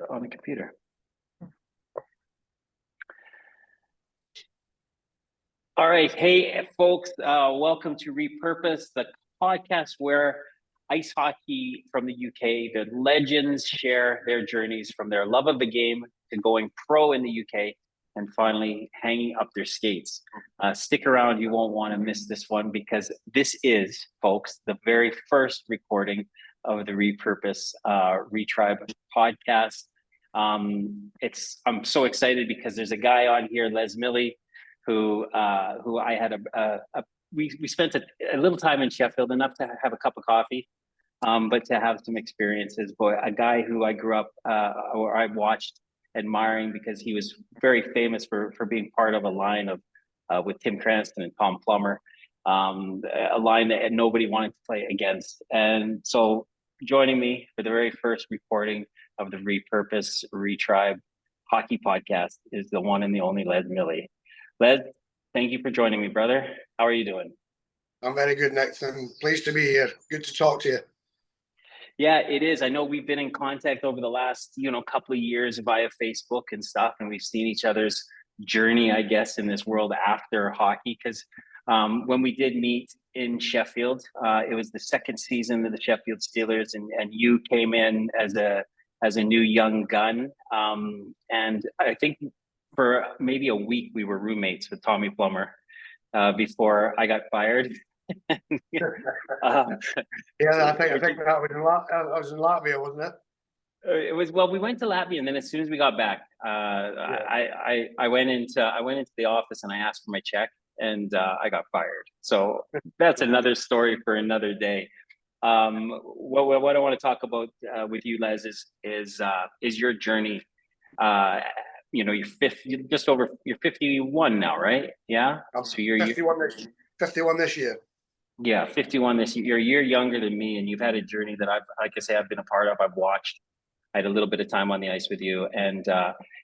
on the computer. All right. Hey, folks, welcome to Repurpose, the podcast where ice hockey from the UK, the legends share their journeys from their love of the game to going pro in the UK and finally hanging up their skates. Stick around. You won't want to miss this one because this is, folks, the very first recording of the Repurpose Retribe podcast. I'm so excited because there's a guy on here, Les Millie, who I had we spent a little time in Sheffield, enough to have a cup of coffee, but to have some experiences. Boy, a guy who I grew up or I watched admiring because he was very famous for being part of a line of with Tim Cranston and Tom Plommer, a line that nobody wanted to play against. And so joining me for the very first recording of the Repurpose Retribe hockey podcast is the one and the only Les Millie. Les, thank you for joining me, brother. How are you doing? I'm very good, Nick. I'm pleased to be here. Good to talk to you. Yeah, it is. I know we've been in contact over the last, couple of years via Facebook and stuff, and we've seen each other's journey, I guess, in this world after hockey. Because when we did meet in Sheffield, it was the second season of the Sheffield Steelers, and you came in as a new young gun. And I think for maybe a week we were roommates with Tommy Plommer before I got fired. Yeah, I think that was in Latvia, wasn't it? It was, well, we went to Latvia, and then as soon as we got back, I went into the office and I asked for my check, and I got fired. So that's another story for another day. What I want to talk about with you, Les, is your journey. You're you're 51 now, right? Yeah. So you're 51 this year. Yeah, 51 this year. You're a year younger than me, and you've had a journey that I've been a part of. I've watched. I had a little bit of time on the ice with you, and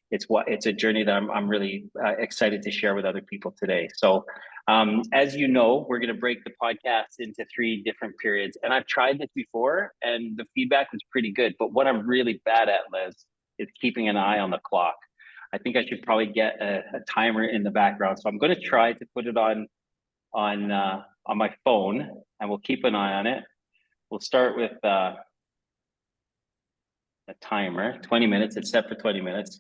it's a journey that I'm really excited to share with other people today. So, as you know, we're going to break the podcast into 3 different periods, and I've tried this before, and the feedback was pretty good. But what I'm really bad at, Les, is keeping an eye on the clock. I think I should probably get a timer in the background. So I'm going to try to put it on my phone, and we'll keep an eye on it. We'll start with a timer, 20 minutes. It's set for 20 minutes.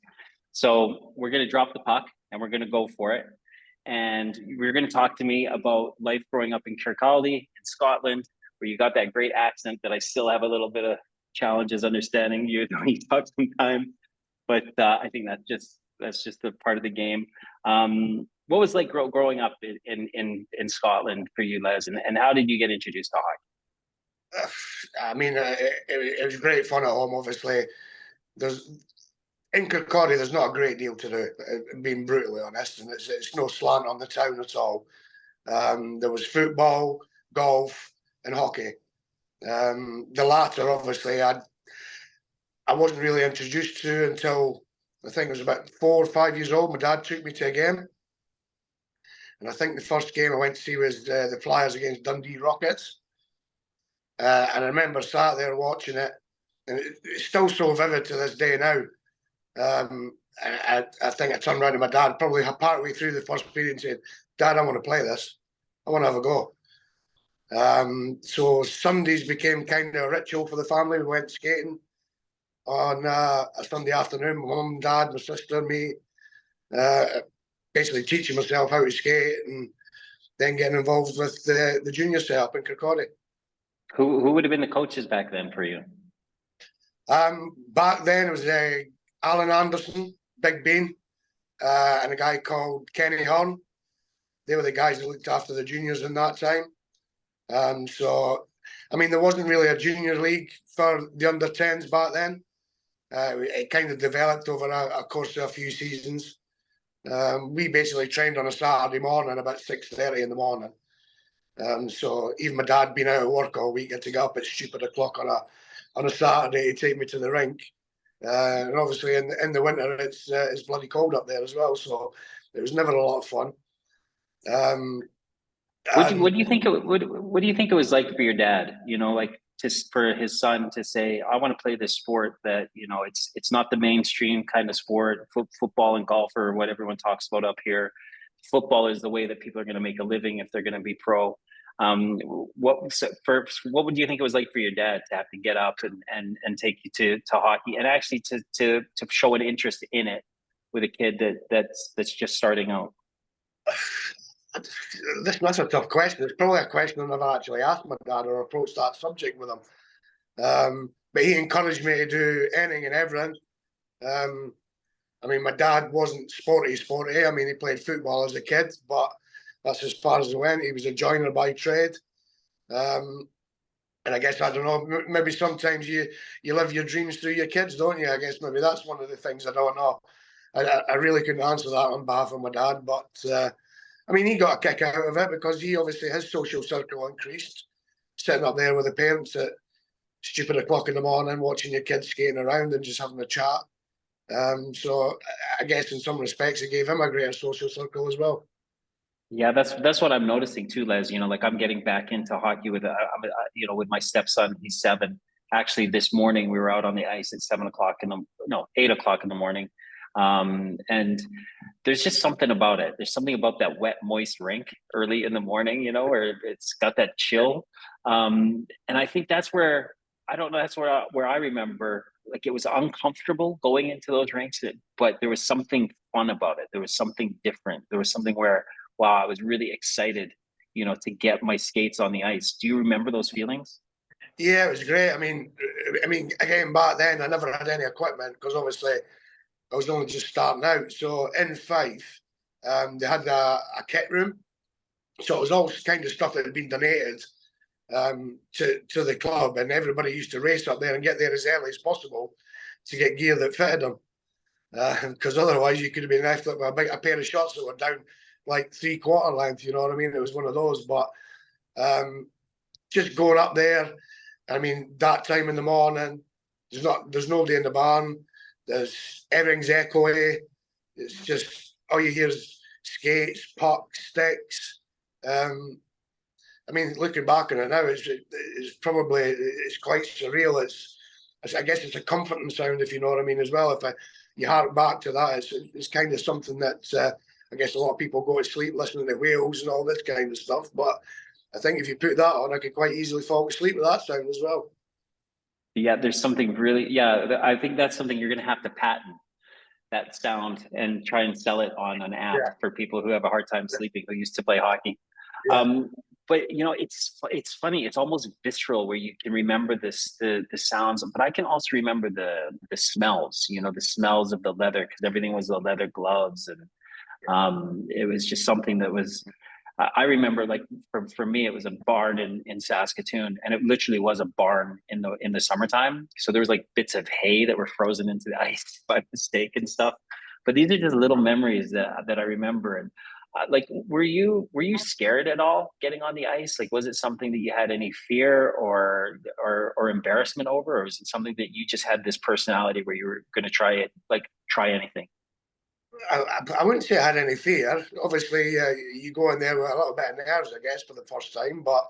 So we're going to drop the puck and we're going to go for it. And you're going to talk to me about life growing up in Kirkcaldy in Scotland, where you got that great accent that I still have a little bit of challenges understanding you when you talk sometimes. But I think that's just a part of the game. What was like growing up in Scotland for you, Les, and how did you get introduced to hockey? I mean, it was great fun at home. Obviously, in Kirkcaldy, there's not a great deal to do, being brutally honest, and it's no slant on the town at all. There was football, golf, and hockey. The latter, obviously, I wasn't really introduced to until I think I was about 4 or 5 years old. My dad took me to a game. And I think the first game I went to see was the Flyers against Dundee Rockets. And I remember sat there watching it. And it's still so vivid to this day now. I think I turned around to my dad probably partway through the first period and said, "Dad, I want to play this. I want to have a go." So Sundays became kind of a ritual for the family. We went skating on a Sunday afternoon. My mum, dad, my sister, me, basically teaching myself how to skate, and then getting involved with the junior setup in Kirkcaldy. Who would have been the coaches back then for you? Back then it was Alan Anderson, Big Bean, and a guy called Kenny Horn. They were the guys that looked after the juniors in that time. So, I mean, there wasn't really a junior league for the under-10s back then. It kind of developed over a course of a few seasons. We basically trained on a Saturday morning about 6:30 in the morning. So even my dad being out of work all week, had to get up at stupid o'clock on a Saturday to take me to the rink. And obviously in the winter it's bloody cold up there as well, so it was never a lot of fun. What do you think it was like for your dad? for his son to say, I want to play this sport that, it's not the mainstream kind of sport, football and golf or what everyone talks about up here. Football is the way that people are going to make a living if they're going to be pro. What would you think it was like for your dad to have to get up and take you to hockey, and actually to show an interest in it with a kid that's just starting out? That's a tough question. It's probably a question I've never actually asked my dad or approached that subject with him. But he encouraged me to do anything and everything. I mean, my dad wasn't sporty. I mean, he played football as a kid, but that's as far as he went. He was a joiner by trade. And I guess, I don't know, maybe sometimes you live your dreams through your kids, don't you? I guess maybe that's one of the things. I don't know. I really couldn't answer that on behalf of my dad, but I mean, he got a kick out of it because he obviously, his social circle increased, sitting up there with the parents at stupid o'clock in the morning, watching your kids skating around and just having a chat. So I guess in some respects, it gave him a greater social circle as well. Yeah, that's what I'm noticing too, Les. Like I'm getting back into hockey with with my stepson. He's 7. Actually, this morning we were out on the ice at 7 o'clock 8 o'clock in the morning. And there's just something about it. There's something about that wet, moist rink early in the morning, where it's got that chill. And I think that's where, I don't know, that's where I remember, like, it was uncomfortable going into those rinks, but there was something fun about it. There was something different. There was something where, wow, I was really excited, to get my skates on the ice. Do you remember those feelings? Yeah, it was great. I mean, again, back then I never had any equipment because obviously I was only just starting out. So in Fife, they had a kit room. So it was all kind of stuff that had been donated to the club, and everybody used to race up there and get there as early as possible to get gear that fitted them. Because otherwise you could have been left with a pair of shorts that were down like 3/4 length, you know what I mean? It was one of those. But just going up there, I mean, that time in the morning, there's nobody in the barn. Everything's echoey. It's just all you hear is skates, pucks, sticks. I mean, looking back on it now, it's quite surreal. I guess it's a comforting sound, if you know what I mean, as well. If you hark back to that, it's kind of something that I guess a lot of people go to sleep listening to whales and all this kind of stuff. But I think if you put that on, I could quite easily fall asleep with that sound as well. Yeah, there's something really, yeah, I think that's something you're going to have to patent, that sound, and try and sell it on an app for people who have a hard time sleeping, who used to play hockey. Yeah. But it's funny. It's almost visceral, where you can remember the sounds, but I can also remember the smells. The smells of the leather, because everything was the leather gloves, and it was just something that was. I remember, like, for me, it was a barn in Saskatoon, and it literally was a barn in the summertime. So there was like bits of hay that were frozen into the ice by mistake and stuff. But these are just little memories that I remember. And like, were you scared at all getting on the ice? Like, was it something that you had any fear or embarrassment over, or was it something that you just had this personality where you were going to try anything? I wouldn't say I had any fear. Obviously, you go in there with a little bit of nerves, I guess, for the first time. But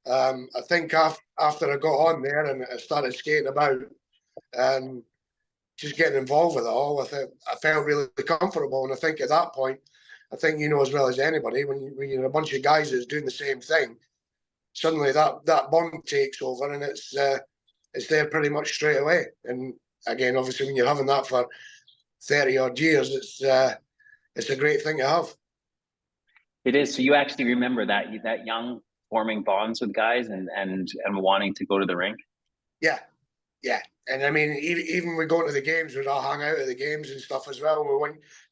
I think after I got on there and I started skating about and just getting involved with it all, I felt really comfortable. And I think at that point, I think you know as well as anybody, when you're a bunch of guys that's doing the same thing, suddenly that bond takes over, and it's there pretty much straight away. And again, obviously, when you're having that for 30 odd years, it's a great thing to have. It is. So you actually remember that young, forming bonds with guys and wanting to go to the rink? Yeah. And I mean, even we go to the games, we'd all hang out at the games and stuff as well.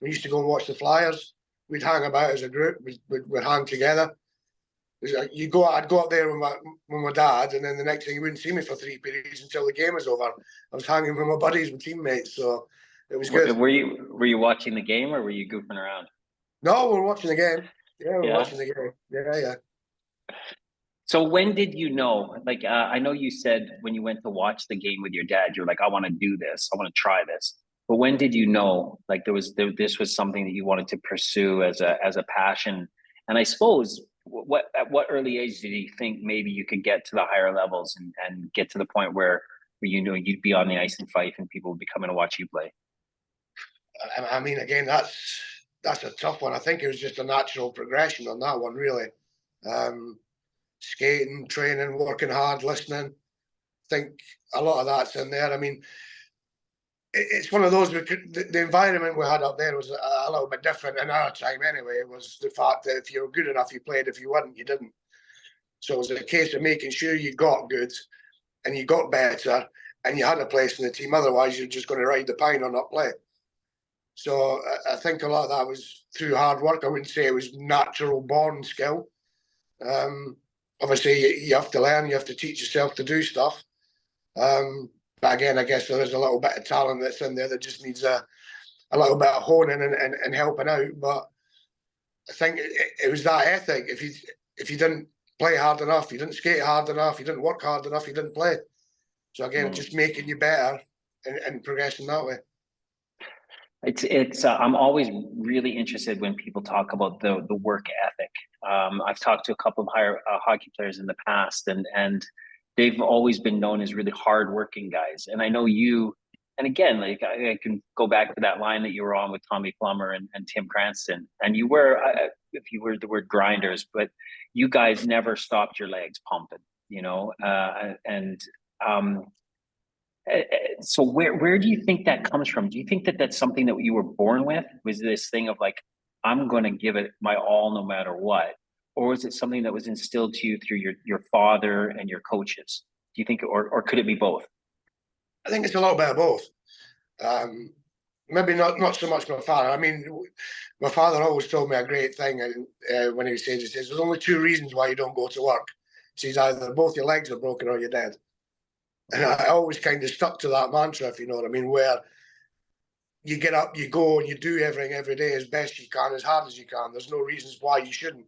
We used to go and watch the Flyers. We'd hang about as a group. We'd hang together. I'd go up there with my dad, and then the next thing you wouldn't see me for 3 periods until the game was over. I was hanging with my buddies and teammates, so it was good. Were you watching the game, or were you goofing around? No, we're watching the game. Yeah, we're watching the game. Yeah. So when did you know? Like, I know you said when you went to watch the game with your dad, you're like, I want to do this. I want to try this. But when did you know, like, this was something that you wanted to pursue as a passion? And I suppose what at what early age did you think maybe you could get to the higher levels and get to the point where you know you'd be on the ice and fight and people would be coming to watch you play? I mean, again, that's a tough one. I think it was just a natural progression on that one, really. Um, Skating, training, working hard, listening. I think a lot of that's in there. I mean, it's one of those. The environment we had up there was a little bit different in our time, anyway. It was the fact that if you were good enough, you played. If you weren't, you didn't. So it was a case of making sure you got good and you got better and you had a place in the team. Otherwise, you're just going to ride the pine or not play. So I think a lot of that was through hard work. I wouldn't say it was natural born skill. Um, Obviously, you have to learn, you have to teach yourself to do stuff. But again, I guess there is a little bit of talent that's in there that just needs a little bit of honing and helping out. But I think it was that ethic. If you didn't play hard enough, you didn't skate hard enough, you didn't work hard enough, you didn't play. So again, just making you better and progressing that way. It's I'm always really interested when people talk about the work ethic. I've talked to a couple of higher hockey players in the past, and they've always been known as really hardworking guys. And I know you, and again, like I can go back to that line that you were on with Tommy Plummer and Tim Cranston, and you were, if you were the word grinders, but you guys never stopped your legs pumping, you know, and um, so where do you think that comes from? Do you think that that's something that you were born with? Was this thing of like, I'm going to give it my all no matter what? Or was it something that was instilled to you through your father and your coaches? Do you think, or could it be both? I think it's a little bit of both. Um, Maybe not so much my father. I mean, my father always told me a great thing, and when he says, "There's only two reasons why you don't go to work." He says either both your legs are broken or you're dead. And I always kind of stuck to that mantra, if you know what I mean, where you get up, you go, and you do everything every day as best you can, as hard as you can. There's no reasons why you shouldn't.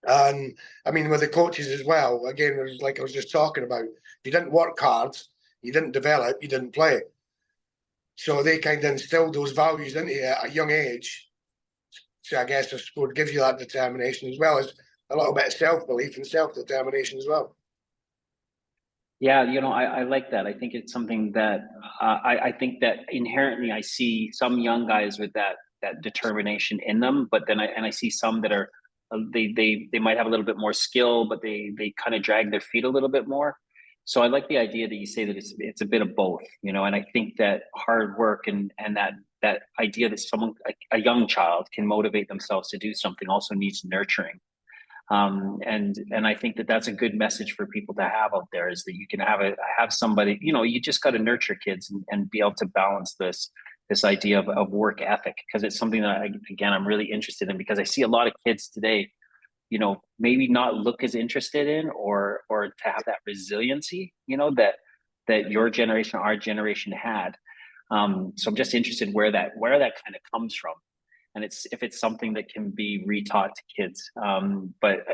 And I mean, with the coaches as well, again, it was like I was just talking about, if you didn't work hard, you didn't develop, you didn't play. So they kind of instilled those values into you at a young age. So I guess I suppose gives you that determination as well as a little bit of self-belief and self-determination as well. Yeah, you know, I like that. I think it's something that I think that inherently I see some young guys with that determination in them, but then I see some that are they might have a little bit more skill, but they kind of drag their feet a little bit more. So I like the idea that you say that it's a bit of both, you know, and I think that hard work and that idea that someone a young child can motivate themselves to do something also needs nurturing. And I think that that's a good message for people to have out there is that you can have somebody, you know, you just got to nurture kids and be able to balance this idea of work ethic, because it's something that again I'm really interested in, because I see a lot of kids today, you know, maybe not look as interested in or to have that resiliency, you know, that your generation, our generation had. So I'm just interested where that kind of comes from, and if it's something that can be retaught to kids. But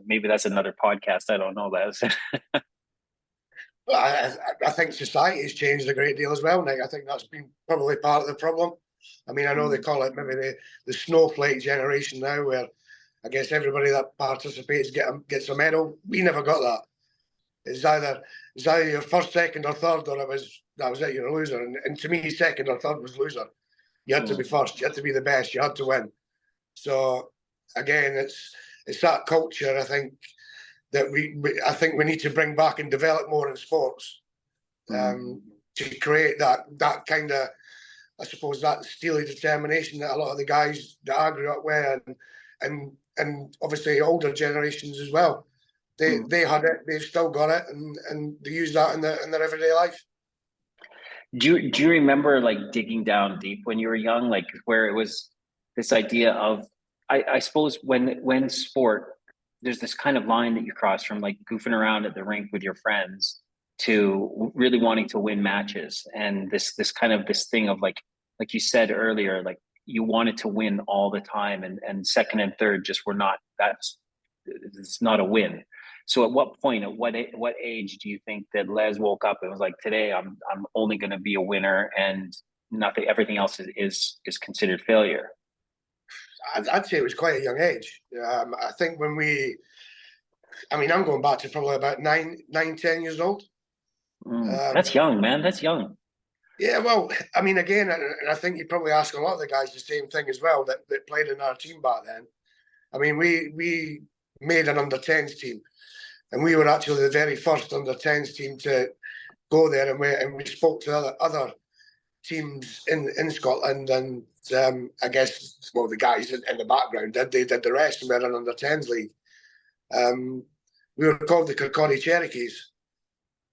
maybe that's another podcast. I don't know that. But I think society has changed a great deal as well, Nick. I think that's been probably part of the problem. I mean, I know they call it maybe the snowflake generation now, where I guess everybody that participates gets a medal. We never got that. It's either your first, second, or third, or that was it. You're a loser. And to me, second or third was loser. You had to be first. You had to be the best. You had to win. So again, it's that culture. I think that I think we need to bring back and develop more in sports, to create that kind of, I suppose, that steely determination that a lot of the guys that I grew up with and obviously older generations as well. They had it. They've still got it, and they use that in their everyday life. Do you remember like digging down deep when you were young, like where it was this idea of I suppose when sport, there's this kind of line that you cross from like goofing around at the rink with your friends to really wanting to win matches, and this kind of this thing of like you said earlier, like you wanted to win all the time, and second and third just were not, it's not a win. So at what point, at what age do you think that Les woke up and was like, today I'm only going to be a winner, and nothing, everything else is considered failure? I'd say it was quite a young age. I think I'm going back to probably about 10 years old. That's young, man. That's young. Yeah, well, again, and I think you probably ask a lot of the guys the same thing as well that played in our team back then. We made an under-10s team, and we were actually the very first under-10s team to go there, and we spoke to other teams in Scotland, and I guess the guys in the background did the rest, and we had an under-10s league. We were called the Kirkcaldy Cherokees,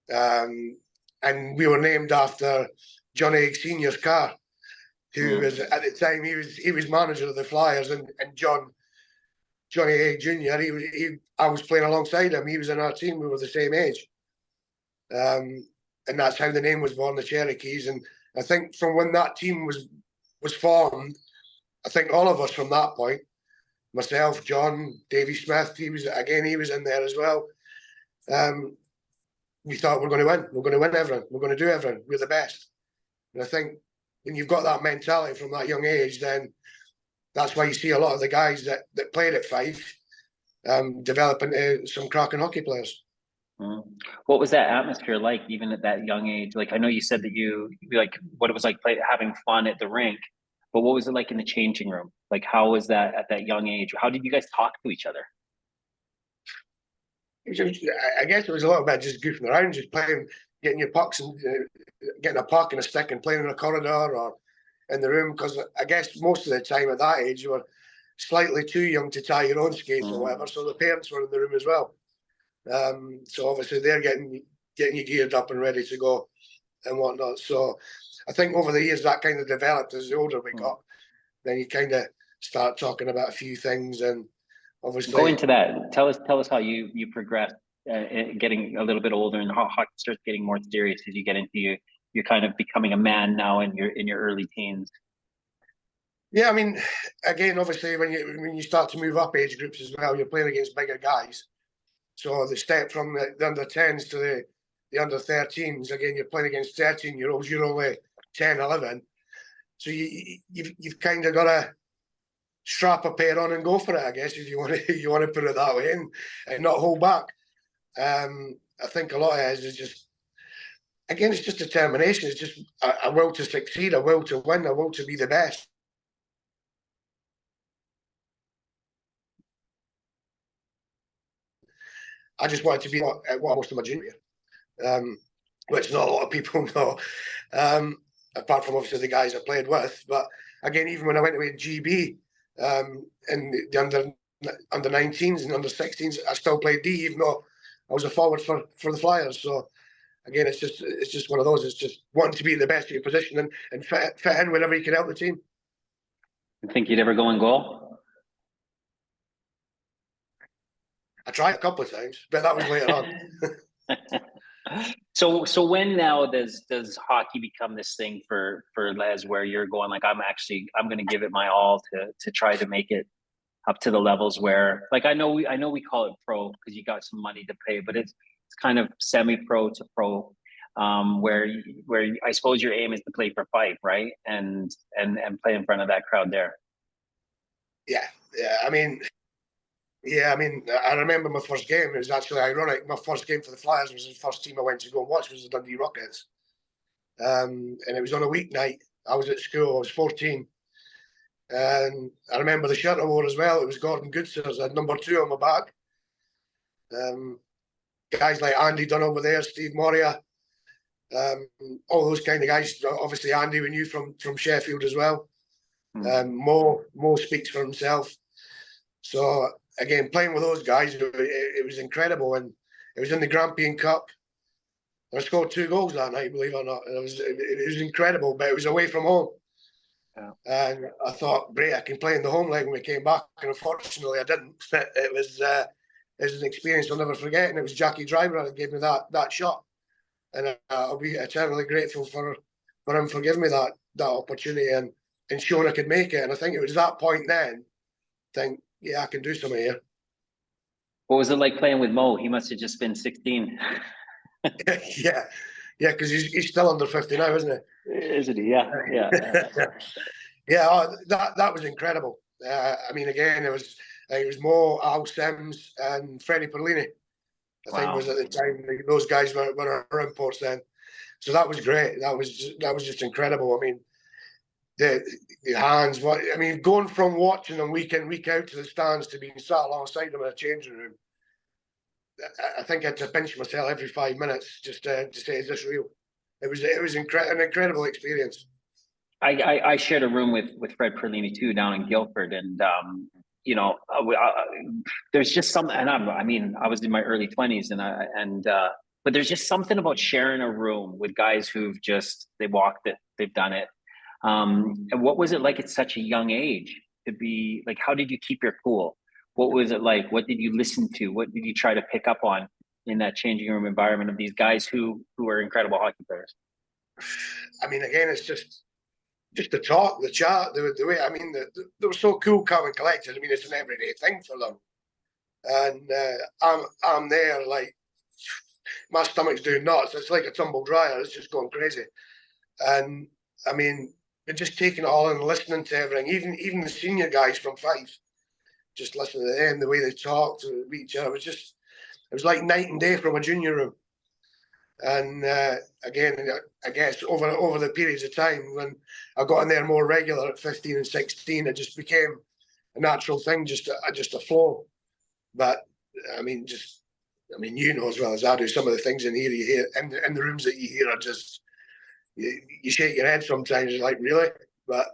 and we were named after Johnny Egg Senior's car, who was at the time he was manager of the Flyers, and Johnny Egg Junior. I was playing alongside him. He was in our team. We were the same age, and that's how the name was born, the Cherokees. And I think from when that team was formed, I think all of us from that point, myself, John, Davy Smith, he was in there as well. We thought we're going to win. We're going to win everything. We're going to do everything. We're the best. And I think when you've got that mentality from that young age, then that's why you see a lot of the guys that played at Fife develop into some cracking hockey players. What was that atmosphere like, even at that young age? Like, I know you said that you like what it was like having fun at the rink, but what was it like in the changing room? Like, how was that at that young age? How did you guys talk to each other? I guess it was a little bit just goofing around, just playing, getting your pucks and getting a puck and a stick and playing in a corridor or in the room. Because I guess most of the time at that age, you were slightly too young to tie your own skates or whatever. So the parents were in the room as well. So obviously they're getting you geared up and ready to go and whatnot. So I think over the years that kind of developed as the older we got. Then you kind of start talking about a few things, and obviously go into that. Tell us how you progressed, getting a little bit older, and how hockey starts getting more serious as you get into you're kind of becoming a man now in your early teens. Yeah, again, obviously when you start to move up age groups as well, you're playing against bigger guys. So the step from the under 10s to the under 13s, again, you're playing against 13-year-olds. You're only 10, 11. So you've kind of got to strap a pair on and go for it, I guess, if you want to put it that way, and not hold back. I think a lot of it is just, again, it's just determination. It's just a will to succeed, a will to win, a will to be the best. I just wanted to be what most of my junior, which not a lot of people know, apart from obviously the guys I played with. But again, even when I went to GB in the under 19s and under 16s, I still played D, even though I was a forward for the Flyers. So again, it's just one of those. It's just wanting to be the best of your position and fit in wherever you can help the team. You think you'd ever go in goal? I tried a couple of times, but that was later on. So when now does hockey become this thing for Les, where you're going like, I'm going to give it my all to try to make it up to the levels where, like, I know we call it pro because you got some money to pay, but it's kind of semi-pro to pro, where I suppose your aim is to play for Fife, right? And play in front of that crowd there. Yeah. I remember my first game. It was actually ironic. My first game for the Flyers was the first team I went to go and watch was the Dundee Rockets. And it was on a weeknight. I was at school. I was 14. And I remember the shirt I wore as well. It was Gordon Goodsers. I had number 2 on my back. Guys like Andy Dunn over there, Steve Moria, all those kind of guys. Obviously, Andy we knew from Sheffield as well. Mo speaks for himself. So again, playing with those guys, it was incredible, and it was in the Grampian Cup. I scored 2 goals that night, believe it or not. It was incredible, but it was away from home. Yeah. And I thought, great, I can play in the home leg when we came back, and unfortunately I didn't. It was an experience I'll never forget, and it was Jackie Driver that gave me that shot, and I'll be eternally grateful for him for giving me that opportunity and showing I could make it. And I think it was that point then, yeah, I can do something here. What was it like playing with Mo? He must have just been 16. Yeah, because he's still under 50 now, isn't he? Isn't he? Yeah. Yeah. Yeah, that was incredible. I mean, again, it was more Al Sims and Freddie Perlini. I think was Wow. at the time those guys were our imports then. So that was great. That was just incredible. I mean, the the hands. What I mean, going from watching them week in week out to the stands to being sat alongside them in a changing room. I think I had to pinch myself every 5 minutes just to say, "Is this real?" It was an incredible experience. I shared a room with Fred Perlini too down in Guildford, and you know, there's just some, and I mean, I was in my early 20s, but there's just something about sharing a room with guys who've just they walked it, they've done it. And what was it like at such a young age to be like? How did you keep your cool? What was it like? What did you listen to? What did you try to pick up on in that changing room environment of these guys who are incredible hockey players? I mean, again, it's just the talk, the chat, the way. I mean, they were so cool, calm, and collected. I mean, it's an everyday thing for them, and I'm there like my stomach's doing knots. It's like a tumble dryer. It's just going crazy, and I mean, they're just taking it all in, listening to everything. Even the senior guys from Fife, just listening to them, the way they talked to each other. It was like night and day from a junior room. And again, I guess over the periods of time when I got in there more regular at 15 and 16, it just became a natural thing, just a flow. But I mean, you know as well as I do, some of the things in here you hear in the rooms that you hear are just you shake your head sometimes. You're like, really? But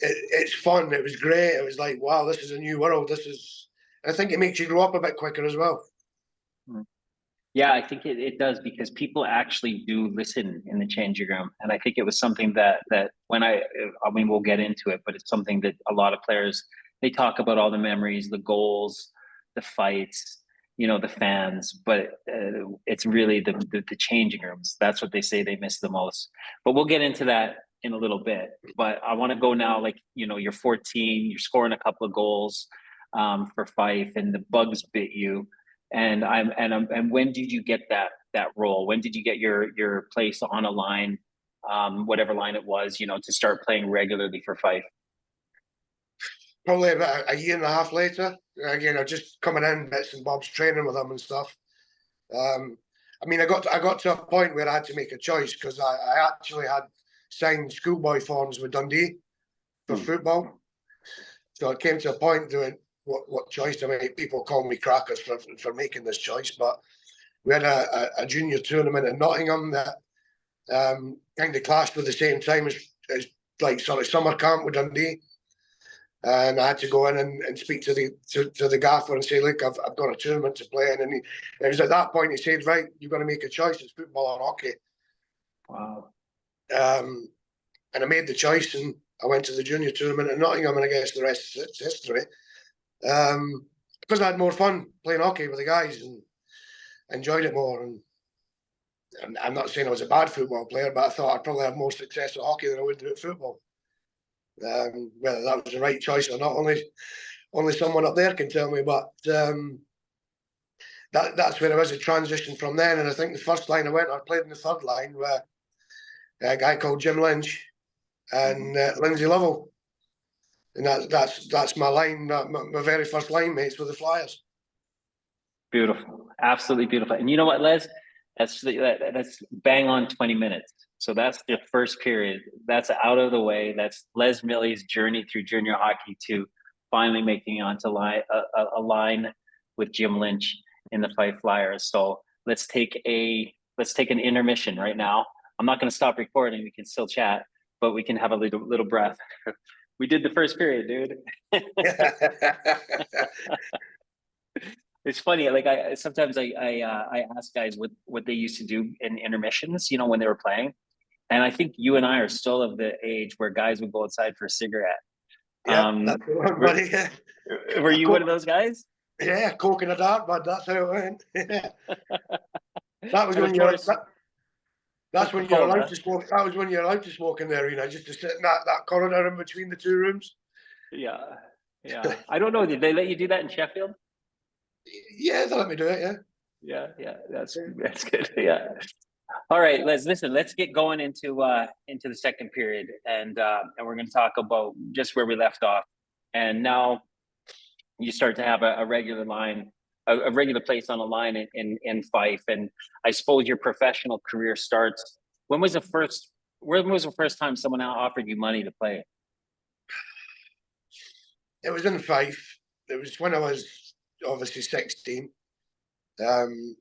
it's fun. It was great. It was like, wow, this is a new world. I think it makes you grow up a bit quicker as well. Yeah, I think it does because people actually do listen in the changing room. And I think it was something that when I mean, we'll get into it, but it's something that a lot of players, they talk about all the memories, the goals, the fights, you know, the fans, but it's really the changing rooms. That's what they say they miss the most. But we'll get into that in a little bit. But I want to go now, like, you know, you're 14, you're scoring a couple of goals for Fife and the bugs bit you and when did you get that role? When did you get your place on a line, whatever line it was, you know, to start playing regularly for Fife? Probably about a year and a half later. Again, I just coming in bits and bobs training with them and stuff. I mean, I got to a point where I had to make a choice because I actually had signed schoolboy forms with Dundee for football. So it came to a point doing what choice to make. People call me crackers for making this choice, but we had a junior tournament in Nottingham that kind of clashed with the same time as like sort of summer camp with Dundee. And I had to go in and speak to the gaffer and say, look, I've got a tournament to play in. And it was at that point he said, right, you've got to make a choice. It's football or hockey. Wow. And I made the choice and I went to the junior tournament in Nottingham, and I guess the rest is history. Because I had more fun playing hockey with the guys and enjoyed it more. And I'm not saying I was a bad football player, but I thought I'd probably have more success at hockey than I would do at football. Whether that was the right choice or not, only someone up there can tell me. But that's where I was a transition from then. And I think the first line I played in the third line with a guy called Jim Lynch and Lindsay Lovell. And that's my line, my very first line mates with the Flyers. Beautiful. Absolutely beautiful. And you know what, Les? That's bang on 20 minutes. So that's the first period. That's out of the way. That's Les Millie's journey through junior hockey to finally making onto a line with Jim Lynch in the Fife Flyers. So let's take an intermission right now. I'm not going to stop recording. We can still chat, but we can have a little breath. We did the first period, dude. It's funny. Like I sometimes I ask guys what they used to do in intermissions, you know, when they were playing. And I think you and I are still of the age where guys would go outside for a cigarette. Yeah, that's the one, buddy. Were you one of those guys? Yeah, coke in a dart, bud. That's how it went. That was And when of you're. course, That's when you're allowed Coca-Cola. to smoke. That was when you're allowed to smoke in the arena, just to sit in that corridor in between the two rooms. Yeah, yeah. I don't know. Did they let you do that in Sheffield? Yeah, they let me do it. Yeah. Yeah, yeah. That's good. Yeah. All right, let's get going into the second period, and we're going to talk about just where we left off. And now you start to have a regular line, a regular place on the line in Fife. And I suppose your professional career starts. When was the first? When was the first time someone offered you money to play? It was in Fife. It was when I was obviously 16. Um,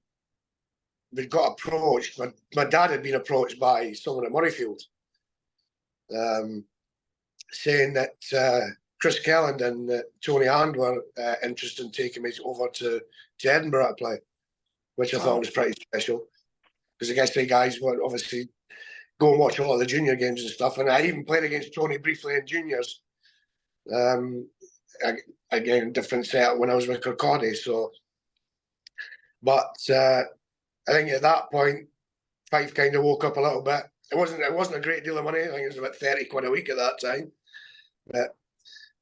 we got approached. My dad had been approached by someone at Murrayfield, um, saying that Chris Kelland and Tony Hand were interested in taking me over to Edinburgh to play, which I thought Wow. was pretty special because I guess the guys were obviously go and watch a lot of the junior games and stuff. And I even played against Tony briefly in juniors. Um, Again, different setup when I was with Kirkcaldy. So, but I think at that point, Fife kind of woke up a little bit. It wasn't a great deal of money. I think it was about 30 quid a week at that time. But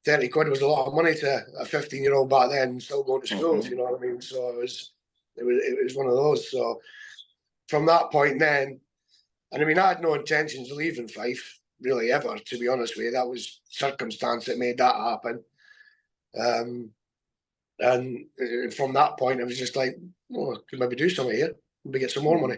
30 quid was a lot of money to a 15-year-old back then, still going to school, if you know what I mean. So it was one of those. So from that point then, and I mean, I had no intentions of leaving Fife really ever, to be honest with you. That was circumstance that made that happen. And from that point, I was just like, oh, I could maybe do something here, maybe get some more money.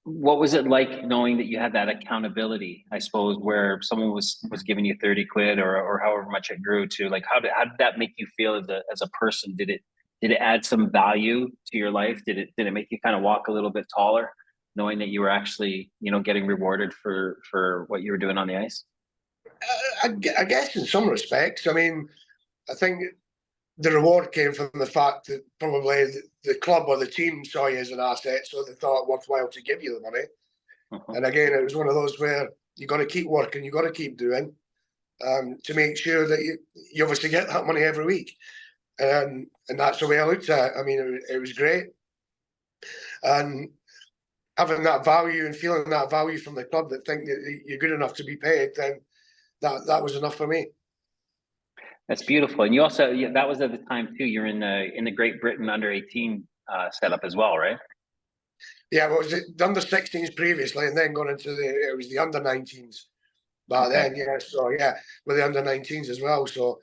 What was it like knowing that you had that accountability, I suppose, where someone was giving you 30 quid or however much it grew to? Like how did that make you feel as a person? Did it add some value to your life? Did it make you kind of walk a little bit taller, knowing that you were actually, getting rewarded for what you were doing on the ice? I guess in some respects, I mean, I think the reward came from the fact that probably the club or the team saw you as an asset, so they thought it worthwhile to give you the money. And again, it was one of those where you got to keep working, you got to keep doing to make sure that you obviously get that money every week. And that's the way I looked at it. I mean, it was great. And having that value and feeling that value from the club that think that you're good enough to be paid, then that was enough for me. That's beautiful. And you also that was at the time too. You're in the Great Britain under 18 setup as well, right? Yeah, well, it was the under 16s previously, and then going into it was the under 19s back Okay. then. Yeah, so yeah, with the under 19s as well. So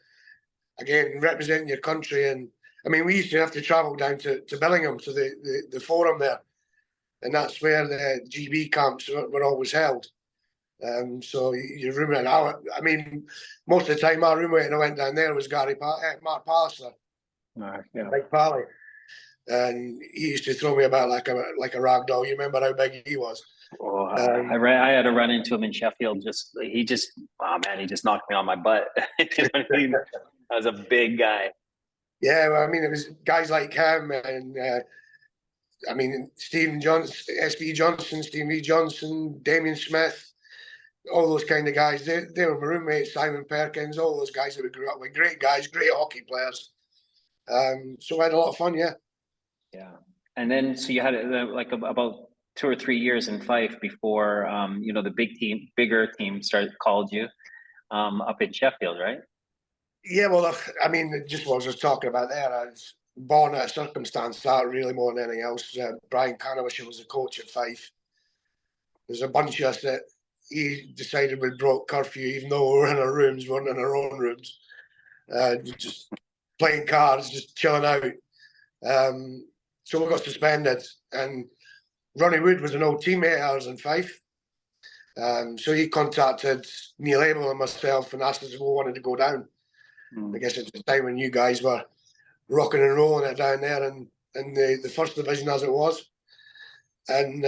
again, representing your country, and I mean, we used to have to travel down to Billingham to the forum there, and that's where the GB camps were always held. So your roommate, I mean, most of the time my roommate and I went down there was Mark Pallister, Yeah. Big Pally, and he used to throw me about like a rag doll. You remember how big he was? Oh, I had to run into him in Sheffield. Oh man, he just knocked me on my butt. You know what I mean? I was a big guy. Yeah, well, I mean, it was guys like him and I mean, Stephen Johnson, SB Johnson, Stephen E. Johnson, Damien Smith, all those kind of guys. They were my roommates, Simon Perkins, all those guys that we grew up with. Great guys, great hockey players. So I had a lot of fun, yeah. Yeah. And then, so you had like about 2 or 3 years in Fife before, the bigger team called you up in Sheffield, right? Yeah, well, I mean, just what I was just talking about there. I was born out of circumstance, that really more than anything else. Brian Canawish was a coach at Fife. There's a bunch of us that he decided we broke curfew, even though we were in our rooms, we weren't in our own rooms. Just playing cards, just chilling out. So we got suspended. And Ronnie Wood was an old teammate of ours in Fife. So he contacted Neil Abel and myself and asked us if we wanted to go down. I guess it was the time when you guys were rocking and rolling it down there in the first division as it was. And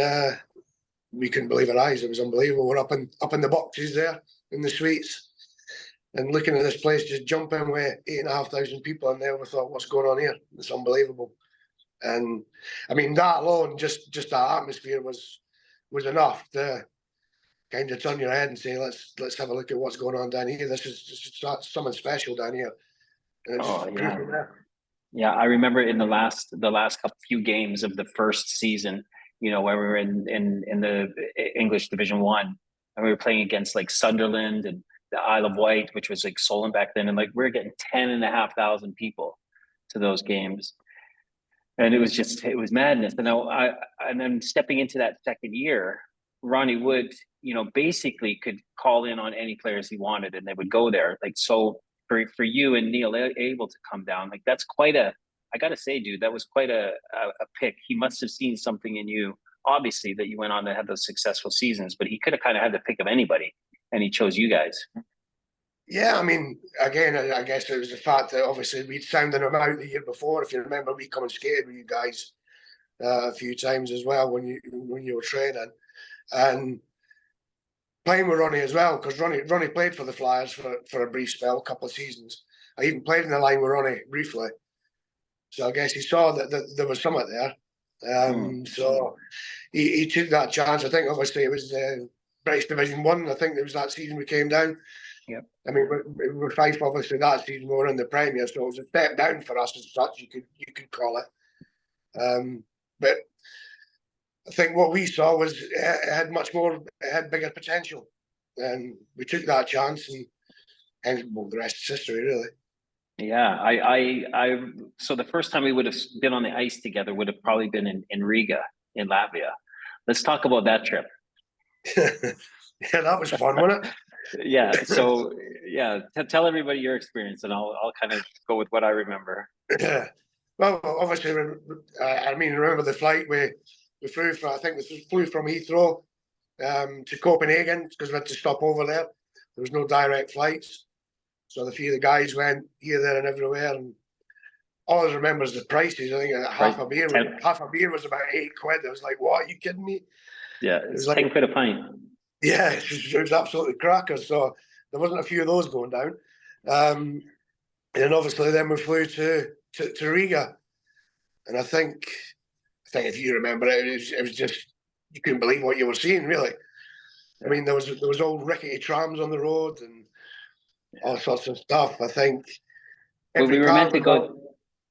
we couldn't believe our eyes. It was unbelievable. We're up in the boxes there in the suites and looking at this place just jumping with 8,500 people in there. We thought, what's going on here? It's unbelievable. And I mean, that alone, just that atmosphere was enough to kind of turn your head and say, let's have a look at what's going on down here. This is something special down here. And it's Oh just yeah. from there. Yeah, I remember in the last few games of the first season, where we were in the English Division One, and we were playing against like Sunderland and the Isle of Wight, which was like Solent back then, and like we were getting 10,500 people to those games. And it was madness. And and then stepping into that second year, Ronnie Wood, basically could call in on any players he wanted, and they would go there. Like, so for you and Neil able to come down, like that's quite a. I gotta say, dude, that was quite a pick. He must have seen something in you, obviously, that you went on to have those successful seasons. But he could have kind of had the pick of anybody, and he chose you guys. Yeah, I mean, again, I guess it was the fact that obviously we'd sounded him out the year before. If you remember, we come and skated with you guys a few times as well when you were training, and playing with Ronnie as well, because Ronnie played for the Flyers for a brief spell, a couple of seasons. I even played in the line with Ronnie briefly, so I guess he saw that there was something there. So he took that chance. I think obviously it was British Division One. I think it was that season we came down. Yep. I mean, we're Fife obviously that season we were in the Premier, so it was a step down for us as such. You could call it, but I think what we saw was it had bigger potential, and we took that chance, and well, the rest is history, really. Yeah, so the first time we would have been on the ice together would have probably been in Riga, in Latvia. Let's talk about that trip. Yeah, that was fun, wasn't it? Yeah. So yeah, tell everybody your experience, and I'll kind of go with what I remember. Well, obviously, I mean, remember the flight we flew from? I think we flew from Heathrow to Copenhagen because we had to stop over there. There was no direct flights, so the few of the guys went here, there, and everywhere. And all I remember is the prices. I think half a beer was about £8. I was like, "What? Are you kidding me?" Yeah, it's like 10 quid a pint. Yeah, it was absolutely crackers. So there wasn't a few of those going down. And obviously, then we flew to Riga, and I think if you remember it was just you couldn't believe what you were seeing, really. I mean, there was old rickety trams on the road and all sorts of stuff. I think well, we were meant to go.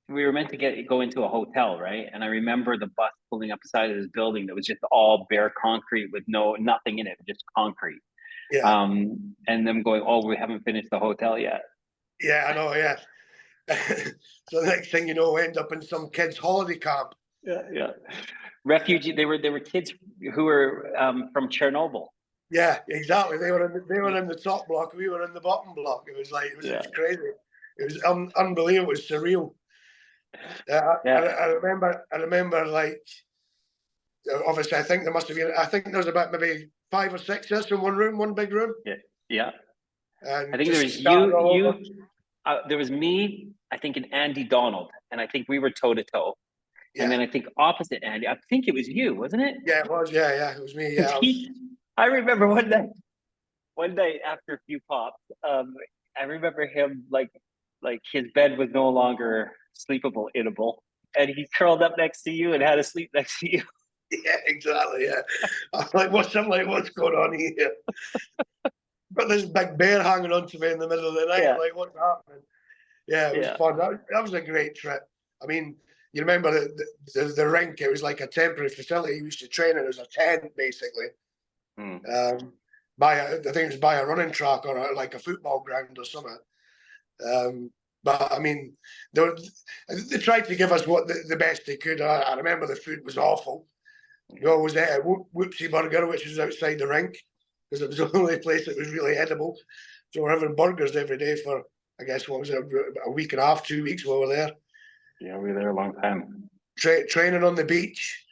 We were meant to go into a hotel, right? And I remember the bus pulling up beside of this building that was just all bare concrete with nothing in it, just concrete. Yeah. And them going, "Oh, we haven't finished the hotel yet." Yeah, I know. Yeah. So the next thing you know, we end up in some kid's holiday camp. Yeah, yeah. Refugee. They were kids who were from Chernobyl. Yeah, exactly. They were in the top block. We were in the bottom block. It was crazy. It was unbelievable. It was surreal. Yeah. I remember like obviously I think there was about maybe 5 or 6 of us in one room, one big room. Yeah, yeah. And I think there was you. There was me. I think and Andy Donald, and I think we were toe to toe. And then I think opposite Andy, I think it was you, wasn't it? Yeah, it was. Yeah, it was me. Yeah. I remember one night after a few pops, I remember him like his bed was no longer sleepable, eatable, and he curled up next to you and had to sleep next to you. Yeah, exactly. Yeah, I'm like, what's going on here? Got this big bear hanging on to me in the middle of the night. Yeah. Like, what's happening? Yeah, it was fun. That was a great trip. I mean, you remember the rink? It was like a temporary facility. We used to train in. It was a tent, basically. I think it was by a running track or like a football ground or something. But I mean, they tried to give us what the best they could. I remember the food was awful. We always ate a Whoopsie burger, which was outside the rink, because it was the only place that was really edible. So we're having burgers every day for, I guess, what was it, a week and a half, 2 weeks while we were there. Yeah, we were there a long time. Training on the beach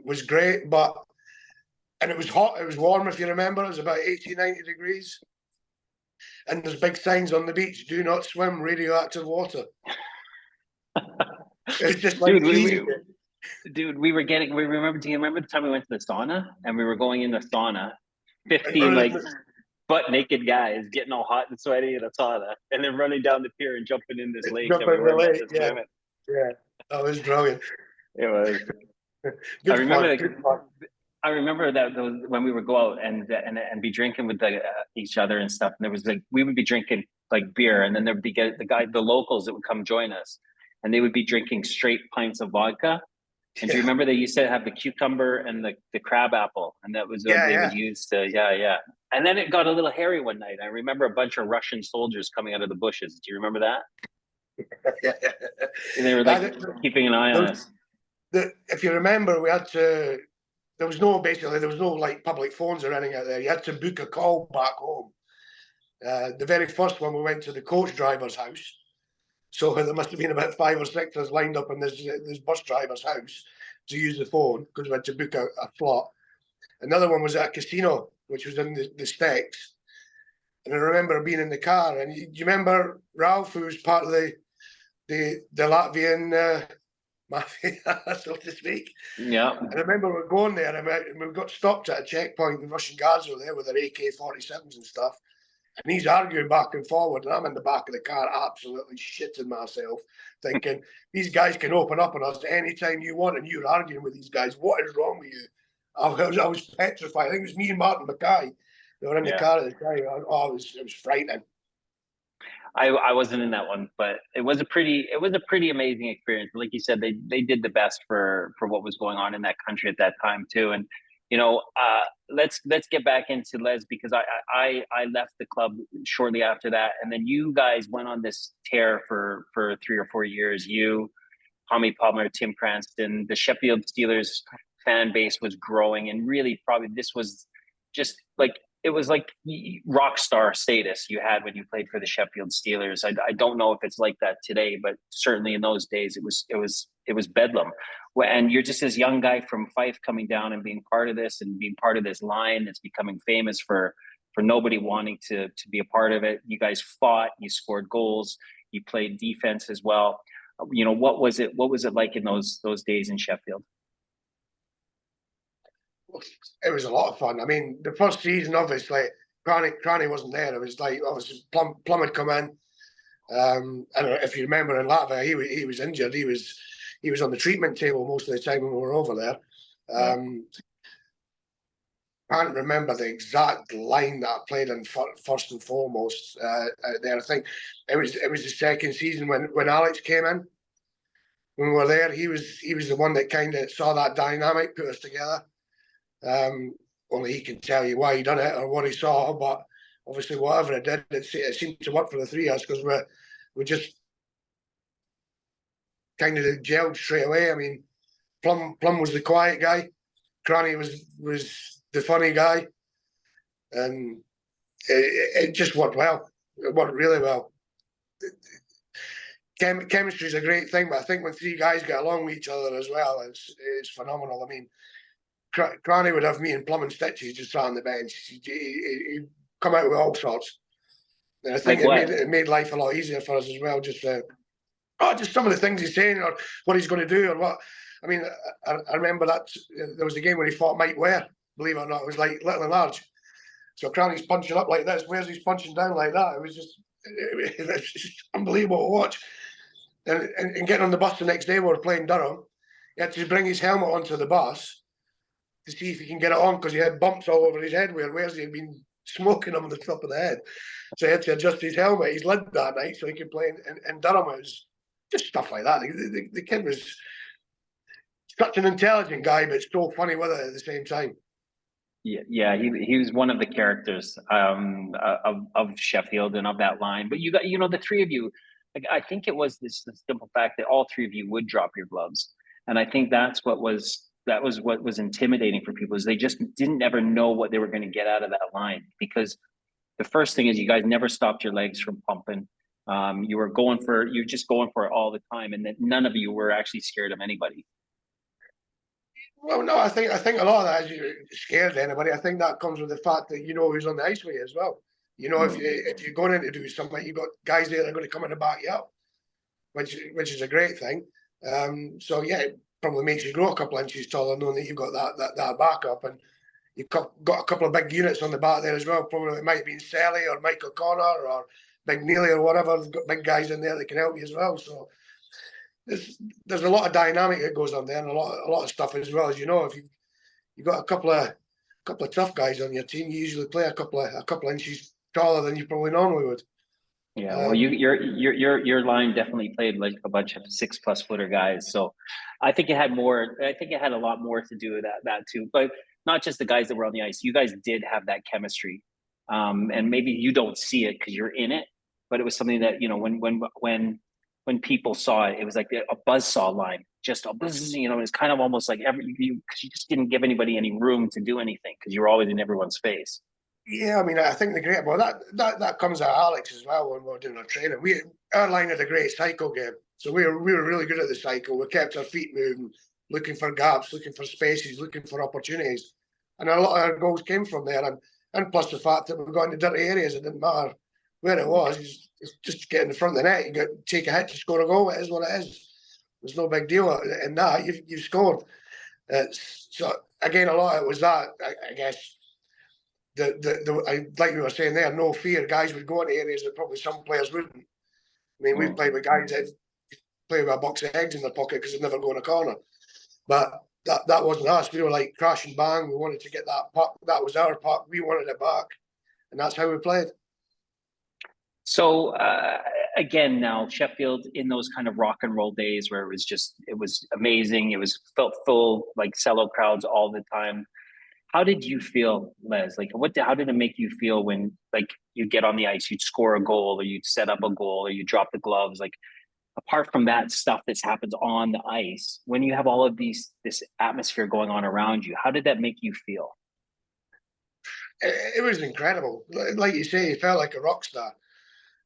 was great, and it was hot, it was warm, if you remember. It was about 80, 90 degrees. And there's big signs on the beach, do not swim radioactive water. It's just like, dude, we remember, do you remember the time we went to the sauna and we were going in the sauna, 15 like butt naked guys getting all hot and sweaty in a sauna and then running down the pier and jumping in this lake that we were meant to swim in. Yeah, that was brilliant. It was. I remember that when we would go out and be drinking with each other and stuff, and there was like we would be drinking like beer, and then there'd be the locals that would come join us, and they would be drinking straight pints of vodka. And do you remember they used to have the cucumber and the crab apple, and that was what they would use to And then it got a little hairy one night. I remember a bunch of Russian soldiers coming out of the bushes. Do you remember that? And they were like keeping an eye on us. If you remember, we had to. There was no like public phones or anything out there. You had to book a call back home. The very first one, we went to the coach driver's house. So there must have been about 5 or 6 of us lined up in this bus driver's house to use the phone because we had to book a slot. Another one was at a casino, which was in the sticks. And I remember being in the car. And do you remember Ralph, who was part of the Latvian mafia, so to speak? Yeah. And I remember we were going there and we got stopped at a checkpoint. The Russian guards were there with their AK-47s and stuff. And he's arguing back and forward, and I'm in the back of the car, absolutely shitting myself, thinking these guys can open up on us anytime you want, and you're arguing with these guys. What is wrong with you? I was petrified. I think it was me and Martin Mackay. They were in the car at the time. Oh, it was frightening. I wasn't in that one, but it was a pretty amazing experience. Like you said, they did the best for what was going on in that country at that time too. And let's get back into Les, because I left the club shortly after that, and then you guys went on this tear for 3 or 4 years. You, Tommy Plommer, Tim Cranston, the Sheffield Steelers fan base was growing, and really probably this was just like, it was like rock star status you had when you played for the Sheffield Steelers. I don't know if it's like that today, but certainly in those days it was bedlam. And you're just this young guy from Fife coming down and being part of this and being part of this line that's becoming famous for nobody wanting to be a part of it. You guys fought, you scored goals, you played defense as well. What was it like in those days in Sheffield? It was a lot of fun. I mean, the first season, obviously, Cranny wasn't there. It was like, obviously, Plum had come in. And if you remember in Latvia, he was injured. He was on the treatment table most of the time when we were over there. I can't remember the exact line that I played in first and foremost out there. I think it was the second season when Alex came in. When we were there, he was the one that kind of saw that dynamic, put us together. Only he can tell you why he done it or what he saw, but obviously whatever it did, it seemed to work for the three of us because we just kind of gelled straight away. I mean, Plum was the quiet guy, Cranny was the funny guy, and it just worked well. It worked really well. Chemistry is a great thing, but I think when 3 guys get along with each other as well, it's phenomenal. I mean, Cranny would have me and Plum and Stitches just sat on the bench. He'd come out with all sorts. And I think it made life a lot easier for us as well. Just some of the things he's saying or what he's going to do or what. I mean, I remember that there was a game where he fought Mike Ware, believe it or not. It was like little and large. So Cranny's punching up like this, Ware's he's punching down like that. It was just unbelievable to watch. And getting on the bus the next day, we were playing Durham. He had to bring his helmet onto the bus to see if he can get it on because he had bumps all over his head where he had been smoking him on the top of the head. So he had to adjust his helmet, his lid that night so he could play in Durham. It was just stuff like that. The kid was such an intelligent guy, but so funny with it at the same time. Yeah, he was one of the characters of Sheffield and of that line. But you got, the 3 of you, like, I think it was this simple fact that all 3 of you would drop your gloves. And I think that was what was intimidating for people, is they just didn't ever know what they were going to get out of that line. Because the first thing is you guys never stopped your legs from pumping. You were just going for it all the time, and that none of you were actually scared of anybody. Well, no, I think a lot of that is you're scared of anybody. I think that comes with the fact that you know who's on the ice with you as well. If you're going in to do something, you've got guys there that are going to come in and back you up, which is a great thing. So yeah, it probably makes you grow a couple of inches taller knowing that you've got that backup, and you've got a couple of big units on the back there as well. Probably it might be Selly or Michael Connor or Big Neely or whatever. They've got big guys in there that can help you as well. So there's a lot of dynamic that goes on there, and a lot of stuff as well. As you know, if you've got a couple of tough guys on your team, you usually play a couple of inches taller than you probably normally would. Yeah, well, your line definitely played like a bunch of 6+ footer guys. So I think it had more. I think it had a lot more to do with that too. But not just the guys that were on the ice. You guys did have that chemistry, and maybe you don't see it because you're in it. But it was something that when when people saw it, it was like a buzzsaw line, just a buzz, you know, it's kind of almost like because you just didn't give anybody any room to do anything because you were always in everyone's face. Yeah, I mean, I think the great well that comes out of Alex as well when we were doing our training. Our line had a great cycle game, so we were really good at the cycle. We kept our feet moving, looking for gaps, looking for spaces, looking for opportunities, and a lot of our goals came from there. And plus the fact that we got into dirty areas, it didn't matter where it was. It's just get in the front of the net. You got take a hit to score a goal. It is what it is. There's no big deal in that. You've scored. So again, a lot of it was that I guess. Like we were saying there, no fear. Guys would go into areas that probably some players wouldn't. I mean, we've played with guys that play with a box of eggs in their pocket because they never go in a corner. But that wasn't us. We were like crash and bang. We wanted to get that puck. That was our puck. We wanted it back, and that's how we played. So again, now Sheffield in those kind of rock and roll days where it was amazing. It was felt full, like sellout crowds all the time. How did you feel, Les? Like, how did it make you feel when, like, you get on the ice, you'd score a goal, or you'd set up a goal, or you drop the gloves? Like, apart from that stuff that happens on the ice, when you have all of this atmosphere going on around you, how did that make you feel? It was incredible. Like you say, you felt like a rock star.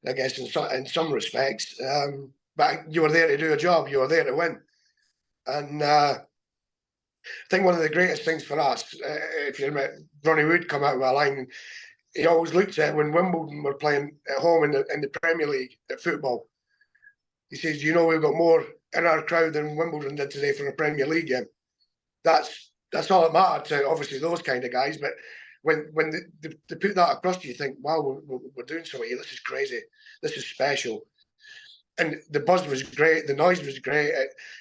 I guess in some respects, but you were there to do a job. You were there to win, and I think one of the greatest things for us, if you remember, Ronnie Wood come out with a line. He always looked at when Wimbledon were playing at home in the Premier League at football. He says, "You know, we've got more in our crowd than Wimbledon did today for a Premier League game." That's all that mattered to obviously those kind of guys. But when they put that across to you, think, "Wow, we're doing something here. This is crazy. This is special." And the buzz was great. The noise was great.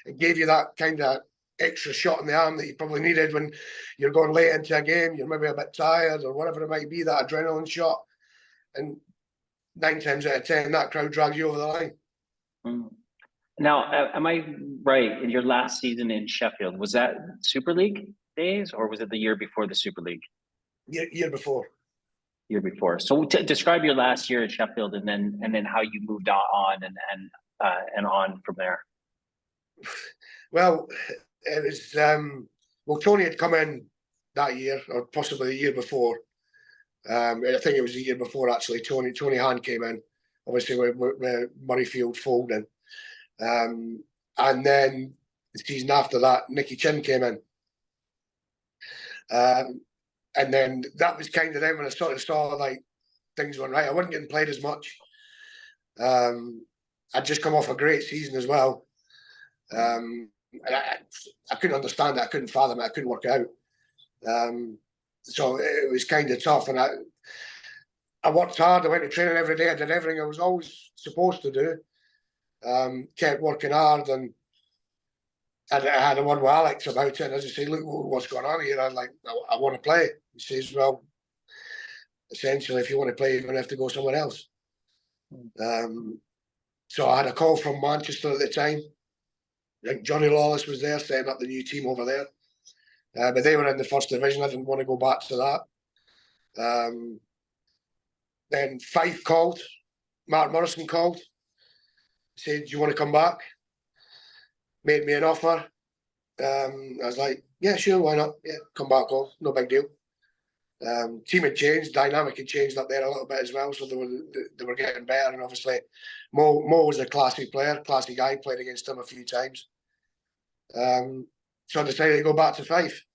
It gave you that kind of extra shot in the arm that you probably needed when you're going late into a game, you're maybe a bit tired or whatever it might be, that adrenaline shot. And 9 times out of 10, that crowd drags you over the line. Mm. Now, am I right? In your last season in Sheffield, was that Super League days, or was it the year before the Super League? Year before. Year before. So describe your last year at Sheffield, and then how you moved on and on from there. Well, it was well, Tony had come in that year, or possibly the year before. I think it was the year before actually. Tony Hand came in, obviously with Murrayfield folding, and then the season after that, Nicky Chin came in, and then that was kind of then when I sort of saw like things went right. I wasn't getting played as much. I'd just come off a great season as well. And I couldn't understand it. I couldn't fathom it. I couldn't work out. So it was kind of tough. And I worked hard. I went to training every day. I did everything I was always supposed to do. Kept working hard. And I had a word with Alex about it. And I just said, "Look, what's going on here?" I want to play. He says, "Well, essentially, if you want to play, you're going to have to go somewhere else." So I had a call from Manchester at the time. I think Johnny Lawless was there setting up the new team over there. But they were in the first division. I didn't want to go back to that. Then Fife called. Mark Morrison called. Said, "Do you want to come back?" Made me an offer. I was like, "Yeah, sure, why not? Yeah, come back on. No big deal." Team had changed. Dynamic had changed up there a little bit as well. So they were getting better. And obviously, Mo was a classy player, classy guy. Played against him a few times. So I decided to go back to Fife.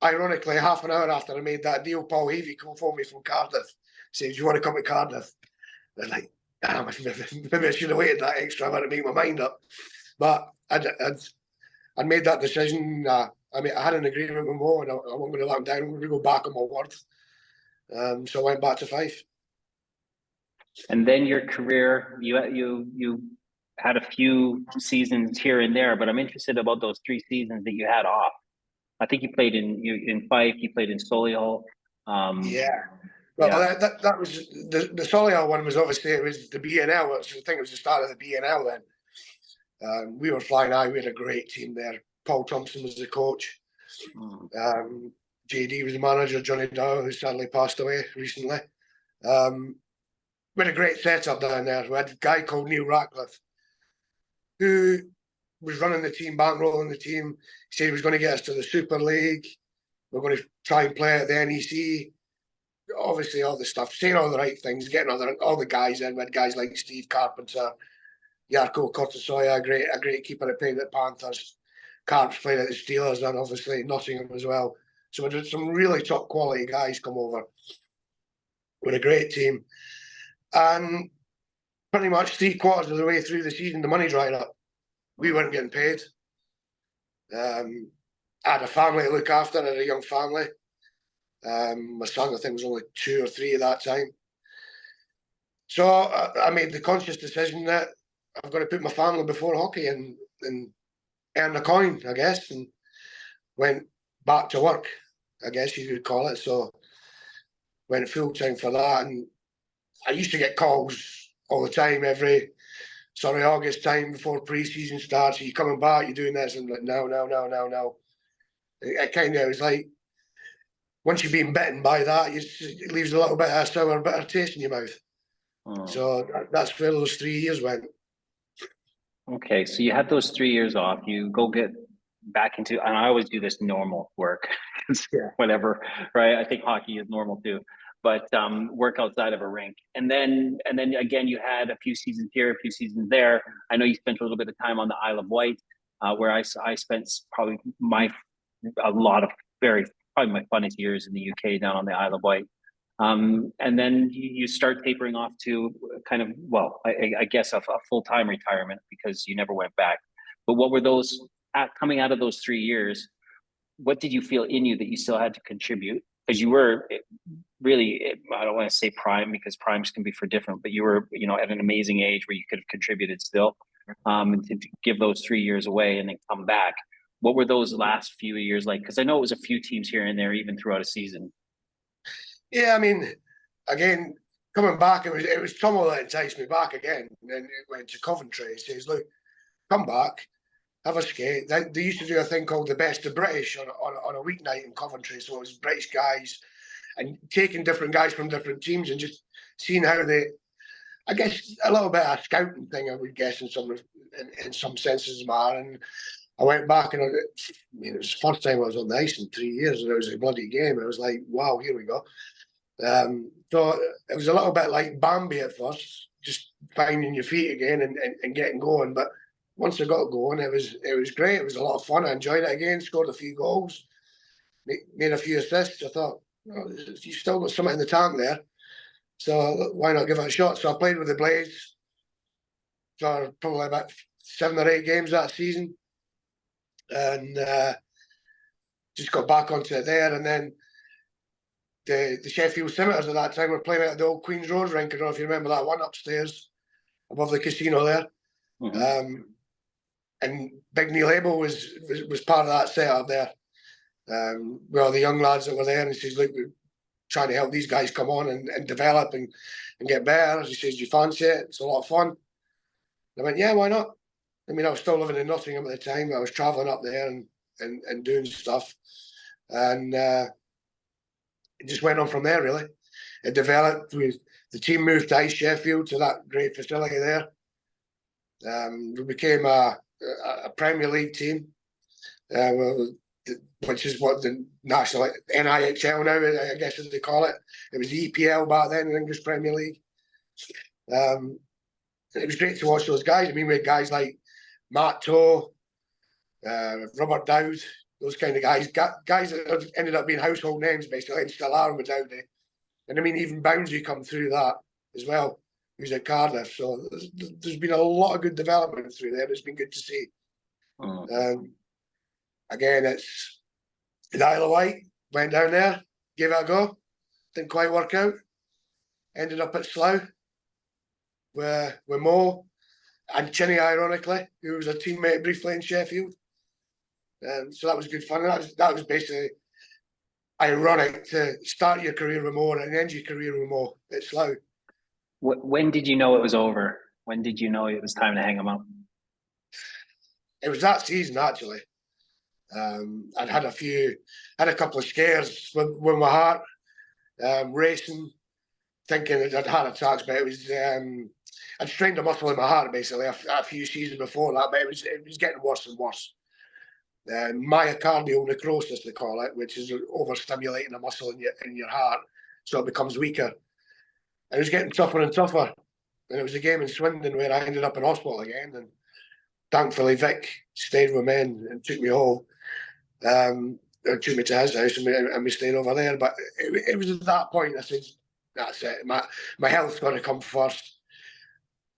Ironically, half an hour after I made that deal, Paul Heavey called for me from Cardiff. Said, "Do you want to come to Cardiff?" I was like, "Damn, maybe I should have waited that extra hour to make my mind up." But I'd made that decision. I had an agreement with Mo, and I wasn't going to let him down. I'm going to go back on my word. So I went back to Fife. And then your career, you had a few seasons here and there, but I'm interested about those 3 seasons that you had off. I think you played in Fife, you played in Solihull. Yeah. Well, yeah. that was the Solihull one was obviously it was the BNL. I think it was the start of the BNL then. We were flying high. We had a great team there. Paul Thompson was the coach. JD was the manager. Johnny Dow, who sadly passed away recently. We had a great setup down there. We had a guy called Neil Ratcliffe, who was running the team, bankrolling the team. He said he was going to get us to the Super League. We're going to try and play at the NEC. Obviously, all the stuff, saying all the right things, getting all the guys in. We had guys like Steve Carpenter, Jarko Kortasoya, a great keeper that played at Panthers. Carps played at the Steelers, and obviously Nottingham as well. So we had some really top quality guys come over with a great team. And pretty much 3/4 of the way through the season, the money dried up. We weren't getting paid. I had a family to look after, I had a young family. My son, I think, was only 2 or 3 at that time. So I made the conscious decision that I've got to put my family before hockey and earn a coin, I guess, and went back to work, I guess you could call it. So went full time for that. And I used to get calls all the time, every August time before pre-season starts. Are you coming back? You're doing this? And I'm like, no. It kind of was like, once you've been bitten by that, it leaves a little bit of a sour, bitter taste in your mouth. Oh. So that's where those 3 years went. Okay, so you had those 3 years off. You go get back into, and I always do this normal work, whatever, right? I think hockey is normal too, but work outside of a rink, and then again, you had a few seasons here, a few seasons there. I know you spent a little bit of time on the Isle of Wight, where I spent probably probably my funnest years in the UK down on the Isle of Wight. And then you start tapering off to kind of, well, I guess a full-time retirement because you never went back. But what were those, coming out of those 3 years, what did you feel in you that you still had to contribute? Because you were really, I don't want to say prime because primes can be for different, but you were, at an amazing age where you could have contributed still. And to give those 3 years away and then come back. What were those last few years like? Because I know it was a few teams here and there, even throughout a season. Yeah, I mean, again, coming back, it was Tomo that enticed me back again. And then it went to Coventry. He says, look, come back, have a skate. They used to do a thing called the Best of British on a weeknight in Coventry. So it was British guys and taking different guys from different teams and just seeing how they, I guess, a little bit of a scouting thing, I would guess, in some senses, man. And I went back and it was the first time I was on the ice in 3 years, and it was a bloody game. I was like, wow, here we go. So it was a little bit like Bambi at first, just finding your feet again and getting going. But once I got going, it was great. It was a lot of fun. I enjoyed it again. Scored a few goals, made a few assists. I thought, you still got something in the tank there, so why not give it a shot? So I played with the Blades for probably about 7 or 8 games that season, and just got back onto it there. And then the Sheffield Scimitars at that time were playing at the old Queen's Road rink. I don't know if you remember that one upstairs above the casino there. Mm-hmm. And Big Neil Abel was part of that setup there. With all the young lads that were there, and he says, look, we're trying to help these guys come on and develop and get better. He says, do you fancy it? It's a lot of fun. And I went, yeah, why not? I mean, I was still living in Nottingham at the time. I was travelling up there and doing stuff. And it just went on from there, really. It developed. The team moved to Ice Sheffield, to that great facility there. We became a Premier League team, which is what the national NIHL now, I guess as they call it. It was the EPL back then, the English Premier League. It was great to watch those guys. I mean, we had guys like Matt Toe, Robert Dowd, those kind of guys that ended up being household names, basically, and still are with Dowdy. And I mean, even Bouncy come through that as well, who's at Cardiff. So there's been a lot of good development through there. It's been good to see. Again, it's the Isle of Wight, went down there, gave it a go, didn't quite work out. Ended up at Slough with Mo and Chinny, ironically, who was a teammate briefly in Sheffield. So that was good fun. And that was basically ironic to start your career with Mo and end your career with Mo at Slough. When did you know it was over? When did you know it was time to hang him up? It was that season, actually. I'd had a couple of scares with my heart, racing, thinking I'd had attacks, but it was I'd strained a muscle in my heart basically a few seasons before that, but it was getting worse and worse. Myocardial necrosis, they call it, which is overstimulating a muscle in your heart, so it becomes weaker. And it was getting tougher and tougher. And it was a game in Swindon where I ended up in hospital again. And thankfully, Vic stayed with me and took me home. Took me to his house and we stayed over there. But it was at that point I said, that's it. My health's got to come first.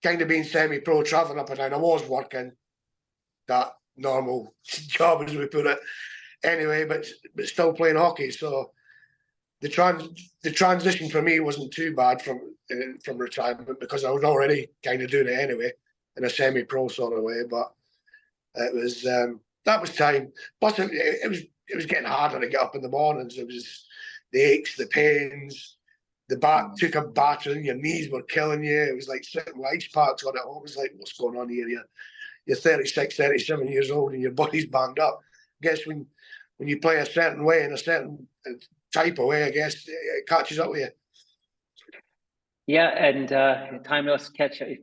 Kind of being semi-pro, travelling up and down. I was working that normal job, as we put it, anyway, but still playing hockey. So the transition for me wasn't too bad from retirement, because I was already kind of doing it anyway in a semi-pro sort of way. But it was that was time. Plus, it was getting harder to get up in the mornings. It was the aches, the pains. The back took a battering. Your knees were killing you. It was like sitting with ice packs on at home. It was like, what's going on here? You're 36, 37 years old and your body's banged up. I guess when you play a certain way in a certain type of way, I guess it catches up with you. Yeah, and time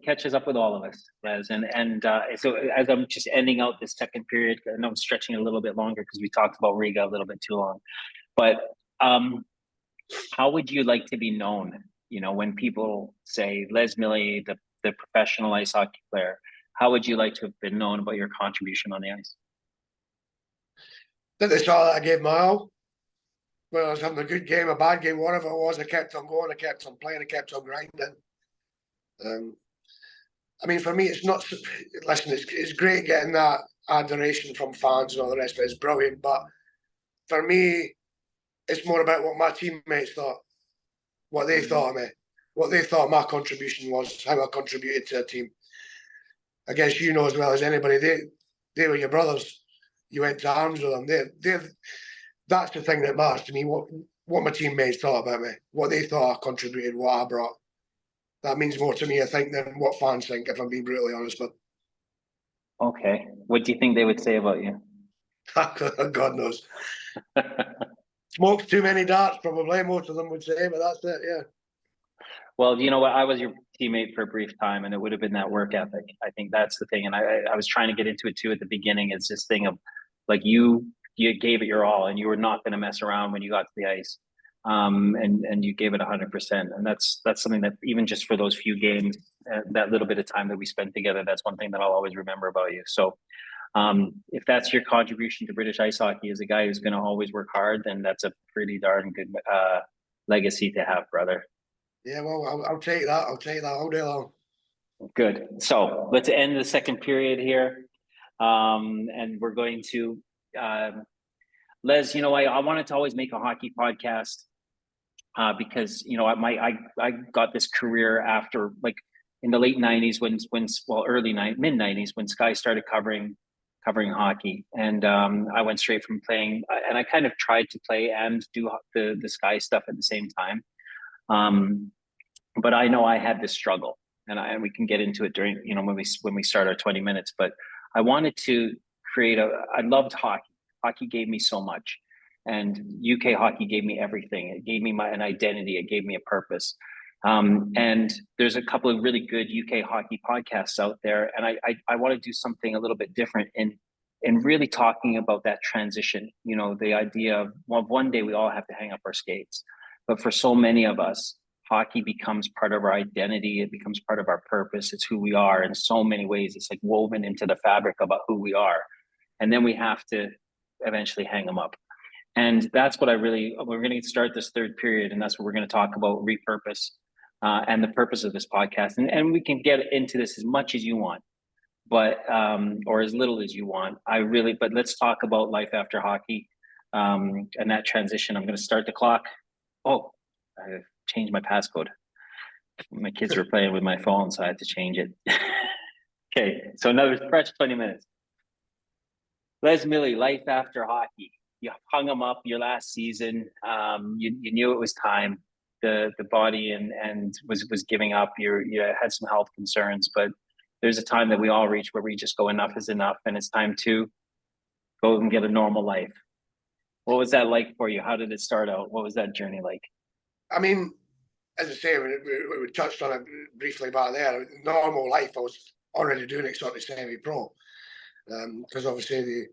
catches up with all of us, Les. And so as I'm just ending out this second period, I know I'm stretching it a little bit longer because we talked about Riga a little bit too long. But how would you like to be known? You know, when people say Les Millie, the professional ice hockey player, how would you like to have been known about your contribution on the ice? That they saw that I gave my all. Whether I was having a good game, a bad game, whatever it was, I kept on going, I kept on playing, I kept on grinding. I mean, for me, it's not. Listen, it's great getting that adoration from fans and all the rest of it. It's brilliant, but for me, it's more about what my teammates thought, what they thought of me, what they thought my contribution was, how I contributed to a team. I guess you know as well as anybody, they were your brothers. You went to arms with them. That's the thing that matters to me. What my teammates thought about me, what they thought I contributed, what I brought. That means more to me, I think, than what fans think, if I'm being brutally honest. But okay, what do you think they would say about you? God knows. Smokes too many darts, probably. Most of them would say, but that's it. Yeah. Well, you know what? I was your teammate for a brief time, and it would have been that work ethic. I think that's the thing. And I was trying to get into it too at the beginning. It's this thing of like you gave it your all, and you were not going to mess around when you got to the ice. And you gave it 100%. And that's something that even just for those few games, that little bit of time that we spent together, that's one thing that I'll always remember about you. So if that's your contribution to British ice hockey as a guy who's going to always work hard, then that's a pretty darn good legacy to have, brother. Yeah, well, I'll take that. I'll take that all day long. Good. So let's end the second period here. And we're going to, Les, you know, I wanted to always make a hockey podcast because, you know, I got this career after, like, in the late 90s when mid 90s when Sky started covering hockey, and I went straight from playing, and I kind of tried to play and do the Sky stuff at the same time, but I know I had this struggle, and we can get into it during, you know, when we start our 20 minutes. But I wanted to I loved hockey. Hockey gave me so much, and UK hockey gave me everything. It gave me an identity. It gave me a purpose. And there's a couple of really good UK hockey podcasts out there, and I want to do something a little bit different in really talking about that transition. You know, the idea of, well, one day we all have to hang up our skates, but for so many of us, hockey becomes part of our identity. It becomes part of our purpose. It's who we are in so many ways. It's like woven into the fabric about who we are, and then we have to eventually hang them up. And that's what we're going to start this third period, and that's what we're going to talk about: repurpose. And the purpose of this podcast, and we can get into this as much as you want, but or as little as you want. But let's talk about life after hockey, and that transition. I'm going to start the clock. Oh, I changed my passcode. My kids were playing with my phone, so I had to change it. Okay, so another fresh 20 minutes. Les Millie, life after hockey. You hung them up your last season. You knew it was time. The body and was giving up. You had some health concerns, but there's a time that we all reach where we just go, enough is enough, and it's time to go and get a normal life. What was that like for you? How did it start out? What was that journey like? I mean, as I say, we touched on it briefly back there. Normal life, I was already doing it sort of semi-pro, because obviously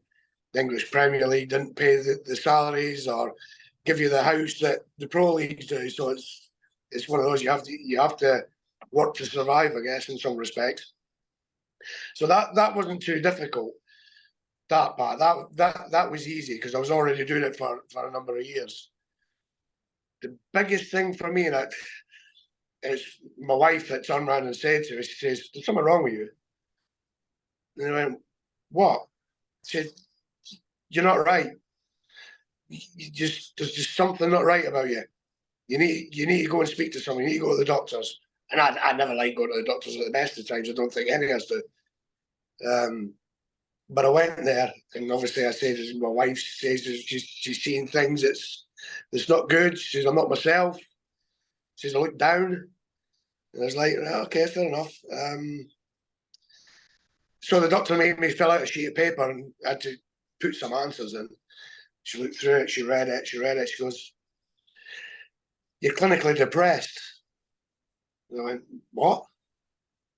the English Premier League didn't pay the salaries or give you the house that the pro leagues do. So it's one of those you have to work to survive, I guess, in some respects. So that wasn't too difficult. That part that was easy because I was already doing it for a number of years. The biggest thing for me, and it's my wife that turned around and said to me, she says, "There's something wrong with you." And I went, "What?" She said, "You're not right. There's just something not right about you. You need to go and speak to someone. You need to go to the doctors." And I never like going to the doctors at the best of times. I don't think any of us do. But I went there, and obviously I said, as my wife says, she's seeing things that's not good. She says, "I'm not myself." She says, "I look down." And I was like, "Okay, fair enough." So the doctor made me fill out a sheet of paper and I had to put some answers in. She looked through it, she read it. She goes, "You're clinically depressed." And I went, "What?"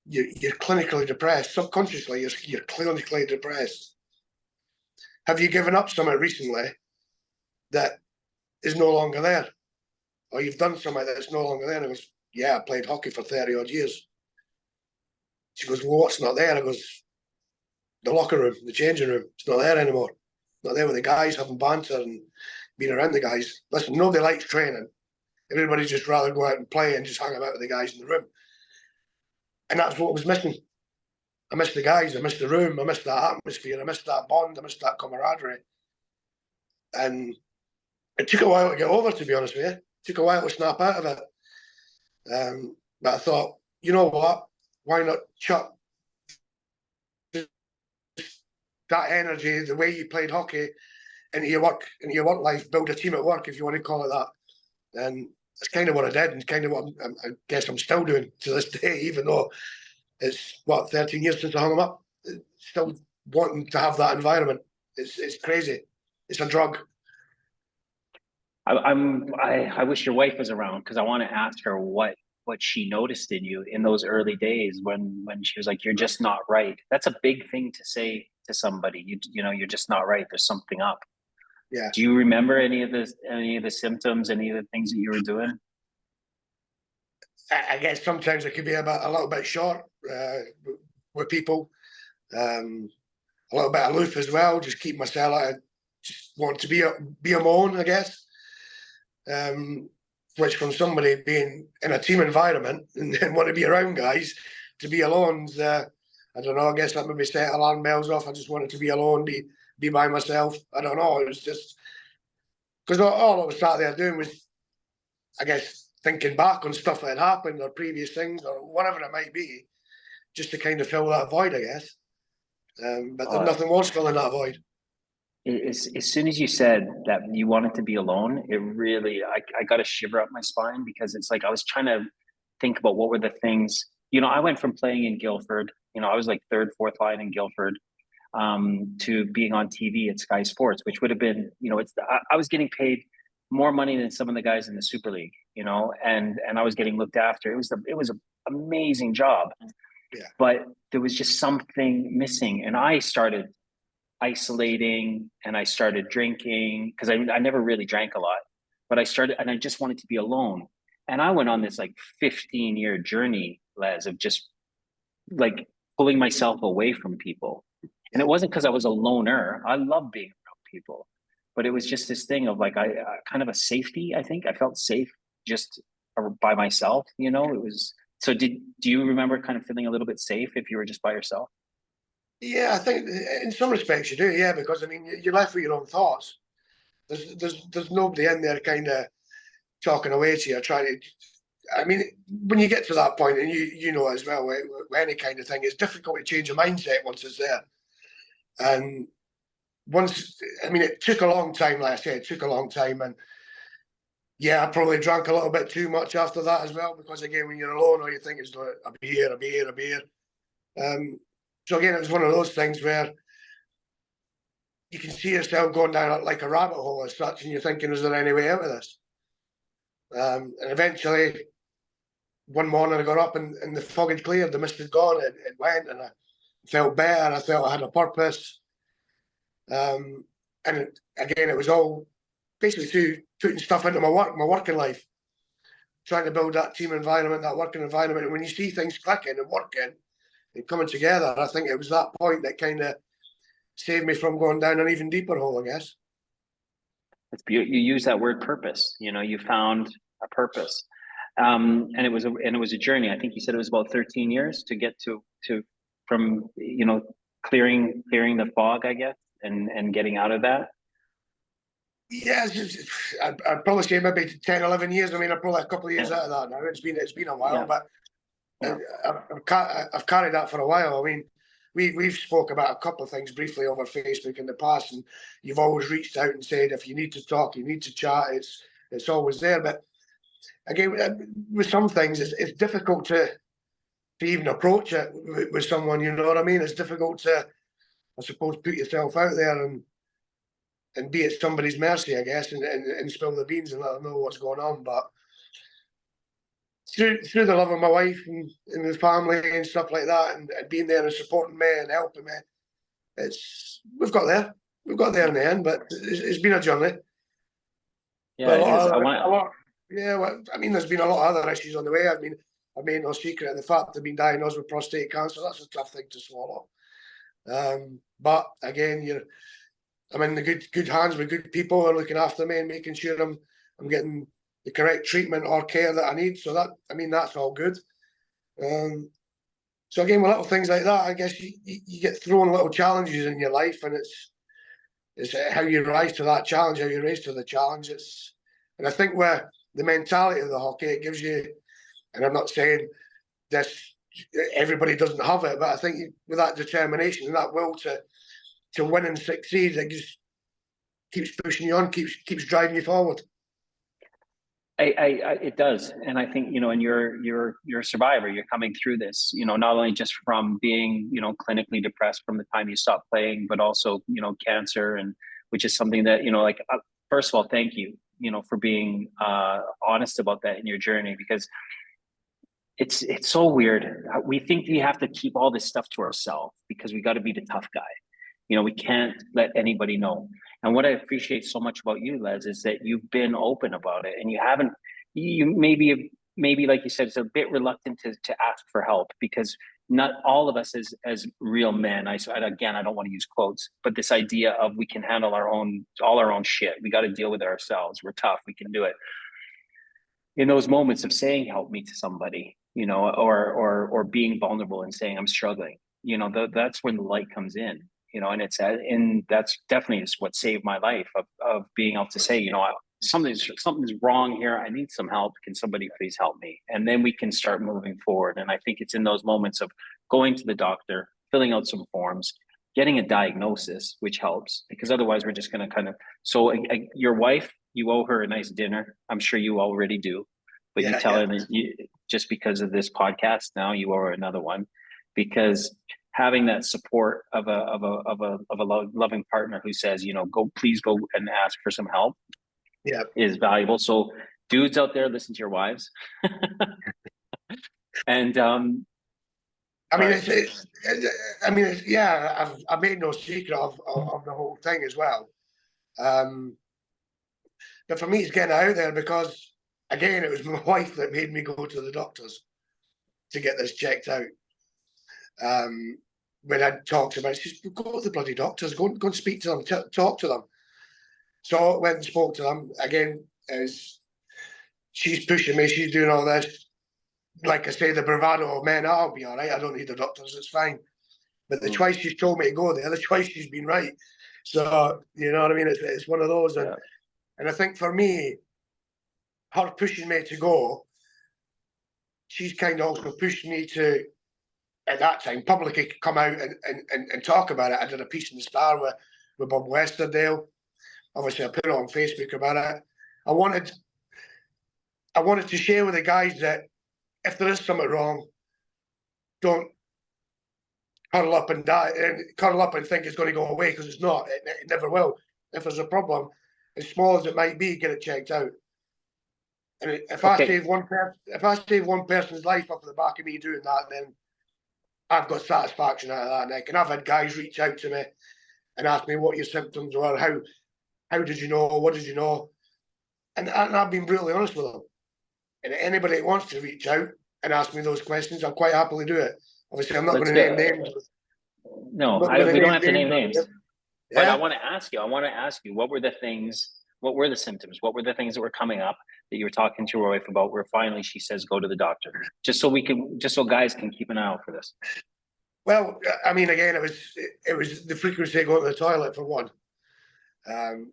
You're clinically depressed. Subconsciously, you're clinically depressed. Have you given up something recently that is no longer there? Or you've done something that's no longer there? And I goes, "Yeah, I played hockey for 30 odd years." She goes, "Well, what's not there?" I goes, "The locker room, the changing room. It's not there anymore. Not there with the guys having banter and being around the guys. Listen, nobody likes training. Everybody's just rather go out and play and just hang about with the guys in the room." And that's what was missing. I missed the guys, I missed the room, I missed that atmosphere, I missed that bond, I missed that camaraderie. And it took a while to get over, to be honest with you. It took a while to snap out of it. But I thought, you know what? Why not chuck that energy, the way you played hockey, into your work life, build a team at work, if you want to call it that. And that's kind of what I did, and kind of what I guess I'm still doing to this day, even though it's 13 years since I hung them up. Still wanting to have that environment. It's crazy. It's a drug. I wish your wife was around because I want to ask her what she noticed in you in those early days when she was like, "You're just not right." That's a big thing to say to somebody. You know, "You're just not right. There's something up." Yeah. Do you remember any of the symptoms, any of the things that you were doing? I guess sometimes I could be a little bit short with people, a little bit aloof as well. Just keep myself out. Just want to be alone, I guess. Which from somebody being in a team environment and want to be around guys, to be alone, I don't know. I guess that maybe set alarm bells off. I just wanted to be alone, be by myself. I don't know. It was just because all I was sat there doing was, I guess, thinking back on stuff that had happened or previous things or whatever it might be, just to kind of fill that void, I guess. But nothing was filling that void. As soon as you said that you wanted to be alone, it really, I got a shiver up my spine because it's like I was trying to think about what were the things. You know, I went from playing in Guildford, you know, I was like third, fourth line in Guildford, to being on TV at Sky Sports, which would have been, you know, I was getting paid more money than some of the guys in the Super League, you know, and I was getting looked after. It was an amazing job, Yeah. but there was just something missing, and I started isolating and I started drinking because I never really drank a lot, but I started and I just wanted to be alone. And I went on this like 15-year journey, Les, of just like pulling myself away from people. And it wasn't because I was a loner. I love being around people, but it was just this thing of like, I kind of a safety. I think I felt safe just by myself, you know, it was. So do you remember kind of feeling a little bit safe if you were just by yourself? Yeah, I think in some respects you do. Yeah, because I mean you're left with your own thoughts. There's nobody in there kind of talking away to you, trying to. I mean, when you get to that point, and you know as well, with any kind of thing, it's difficult to change your mindset once it's there. And once, I mean, it took a long time. Like I said, it took a long time, and yeah, I probably drank a little bit too much after that as well. Because again, when you're alone, all you think is like, a beer, a beer, a beer. So again, it was one of those things where you can see yourself going down like a rabbit hole as such, and you're thinking, is there any way out of this? And eventually, one morning I got up and the fog had cleared, the mist had gone, it went, and I felt better. I felt I had a purpose. And again, it was all basically through putting stuff into my working life, trying to build that team environment, that working environment. And when you see things clicking and working and coming together, I think it was that point that kind of saved me from going down an even deeper hole, I guess. It's beautiful. You use that word purpose. You know, you found a purpose, and it was a journey. I think you said it was about 13 years to get to from clearing the fog, I guess, and getting out of that. Yeah, I'd probably say maybe 10, 11 years. I mean, I'm probably a couple of years Yeah, out of that now. It's been a while, yeah, but yeah. I've carried that for a while. I mean, we've spoke about a couple of things briefly over Facebook in the past, and you've always reached out and said if you need to talk, you need to chat. It's always there. But again, with some things, it's difficult to even approach it with someone. You know what I mean? It's difficult to, I suppose, put yourself out there and be at somebody's mercy, I guess, and spill the beans and let them know what's going on. But through the love of my wife and the family and stuff like that, and being there and supporting me and helping me, we've got there. We've got there in the end, but it's been a journey. Yeah, But it is. a lot, yeah. Well, I mean, there's been a lot of other issues on the way. I mean, I made no secret of the fact I've been diagnosed with prostate cancer. That's a tough thing to swallow. But again, I'm in the good hands with good people who are looking after me and making sure I'm getting the correct treatment or care that I need. So that's all good. So again, with little things like that, I guess you get thrown little challenges in your life, and it's how you rise to that challenge, how you rise to the challenge. And I think where the mentality of the hockey, it gives you, and I'm not saying this, everybody doesn't have it, but I think with that determination and that will to win and succeed, it just keeps pushing you on, keeps driving you forward. It does, and I think and you're a survivor. You're coming through this, not only just from being clinically depressed from the time you stopped playing, but also cancer, and which is something that first of all, thank you, for being honest about that in your journey, because it's so weird. We think we have to keep all this stuff to ourselves because we got to be the tough guy. We can't let anybody know. And what I appreciate so much about you, Les, is that you've been open about it, and you maybe like you said, it's a bit reluctant to ask for help, because not all of us as real men. Again, I don't want to use quotes, but this idea of we can handle all our own shit. We got to deal with it ourselves. We're tough. We can do it. In those moments of saying help me to somebody, or being vulnerable and saying I'm struggling, that's when the light comes in. And that's definitely what saved my life, of being able to say, something's wrong here. I need some help. Can somebody please help me? And then we can start moving forward. And I think it's in those moments of going to the doctor, filling out some forms, getting a diagnosis, which helps, because otherwise we're just going to kind of, your wife, you owe her a nice dinner. I'm sure you already do, but you tell her that just because of this podcast, now you owe her another one, because having that support of a loving partner who says, please go and ask for some help, is valuable. So dudes out there, listen to your wives. And I mean, I've made no secret of the whole thing as well. But for me, it's getting out there, because again, it was my wife that made me go to the doctors to get this checked out. When I talked about it, she said, go to the bloody doctors, go and speak to them, talk to them. So I went and spoke to them. Again, as she's pushing me, she's doing all this. Like I say, the bravado of men, I'll be all right, I don't need the doctors, it's fine. But the twice she's told me to go there, the twice she's been right. So, you know what I mean? It's one of those. And I think for me, her pushing me to go, she's kind of also pushed me to, at that time, publicly come out and talk about it. I did a piece in the Star with Bob Westerdale. Obviously, I put it on Facebook about it. I wanted to share with the guys that if there is something wrong, don't curl up and die and curl up and think it's going to go away, because it's not. It never will. If there's a problem, as small as it might be, get it checked out. And if I Okay, save one person, if I save one person's life off the back of me doing that, then I've got satisfaction out of that. And I've had guys reach out to me and ask me what your symptoms were, how did you know, what did you know, and I've been brutally honest with them. And anybody that wants to reach out and ask me those questions, I'll quite happily do it. Obviously, I'm not let's going do to name it. names. I'm No, not going to we don't name have to name names. names. But I Yeah. want to ask you, what were the things, what were the symptoms? What were the things that were coming up that you were talking to your wife about where finally she says, go to the doctor? Just so guys can keep an eye out for this. Well, I mean, again, it was the frequency of going to the toilet for one. Um,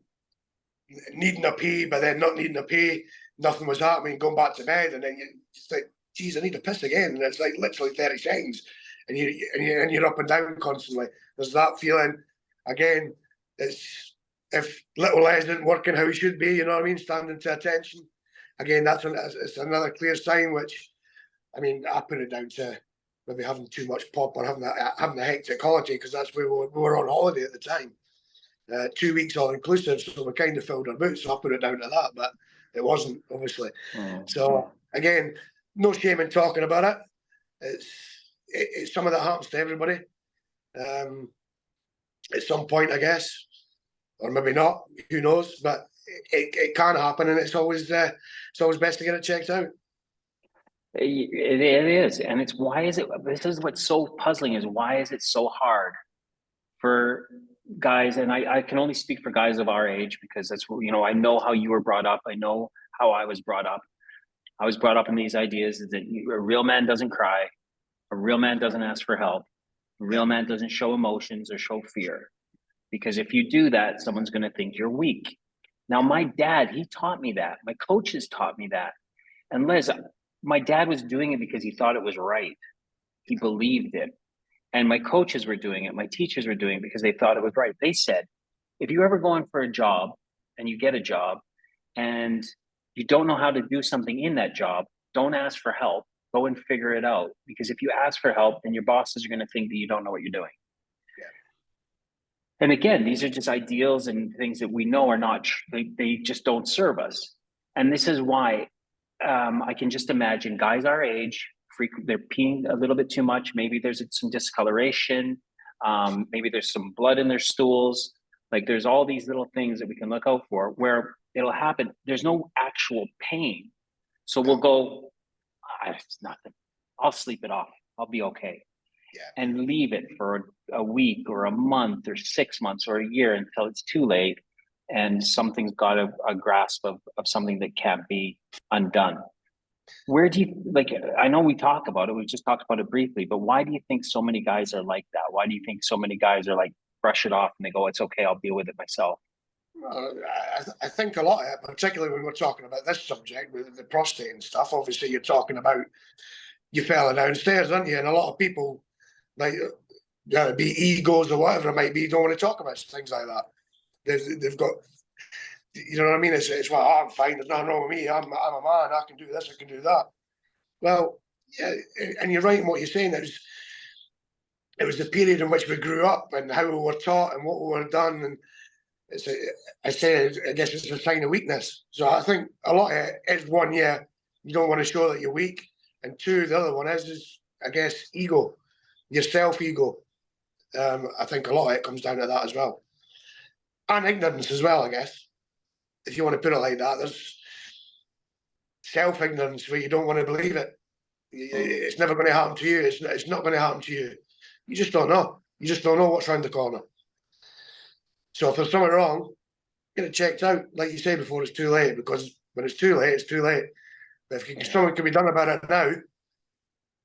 Needing a pee, but then not needing a pee, nothing was happening, going back to bed, and then you just like, geez, I need to piss again. And it's like literally 30 seconds. And you're up and down constantly. There's that feeling again. It's if little Les isn't working how he should be, you know what I mean, standing to attention. Again, it's another clear sign. Which I mean, I put it down to maybe having too much pop or having a hectic holiday because that's where we were on holiday at the time. 2 weeks all inclusive, so we kind of filled our boots. So I put it down to that, but it wasn't obviously. So again, no shame in talking about it. It's something that happens to everybody at some point, I guess, or maybe not. Who knows? But it can happen, and it's always best to get it checked out. It is, and it's why is it? This is what's so puzzling is why is it so hard for guys? And I can only speak for guys of our age because that's what I know how you were brought up. I know how I was brought up. I was brought up in these ideas that a real man doesn't cry, a real man doesn't ask for help, a real man doesn't show emotions or show fear, because if you do that, someone's going to think you're weak. Now, my dad, he taught me that. My coaches taught me that. And Liz, my dad was doing it because he thought it was right. He believed it. And my coaches were doing it. My teachers were doing it because they thought it was right. They said, if you ever go in for a job and you get a job and you don't know how to do something in that job, don't ask for help. Go and figure it out. Because if you ask for help, then your bosses are going to think that you don't know what you're doing. Yeah. And again, these are just ideals and things that we know are not, they just don't serve us. And this is why I can just imagine guys our age, they're peeing a little bit too much. Maybe there's some discoloration. Maybe there's some blood in their stools. Like there's all these little things that we can look out for where it'll happen. There's no actual pain. So we'll go, it's nothing. I'll sleep it off. I'll be okay. Yeah. And leave it for a week or a month or 6 months or a year until it's too late and something's got a grasp of something that can't be undone. Where do you I know we talk about it, we just talked about it briefly, but why do you think so many guys are like that? Why do you think so many guys are like brush it off and they go, it's okay, I'll deal with it myself? I think a lot of it, particularly when we're talking about this subject with the prostate and stuff. Obviously, you're talking about you fell downstairs, aren't you? And a lot of people, like, be egos or whatever it might be, don't want to talk about things like that. They've got, you know what I mean? It's well, oh, I'm fine. There's nothing wrong with me. I'm a man. I can do this. I can do that. Well, yeah, and you're right in what you're saying. It was the period in which we grew up and how we were taught and what we were done. And I guess it's a sign of weakness. So I think a lot of it is one, yeah, you don't want to show that you're weak. And two, the other one is I guess, ego, your self-ego. I think a lot of it comes down to that as well. And ignorance as well, I guess. If you want to put it like that, there's self-ignorance where you don't want to believe it. It's never going to happen to you. It's not going to happen to you. You just don't know. You just don't know what's around the corner. So if there's something wrong, get it checked out. Like you said before, it's too late, because when it's too late, it's too late. But if something can be done about it now,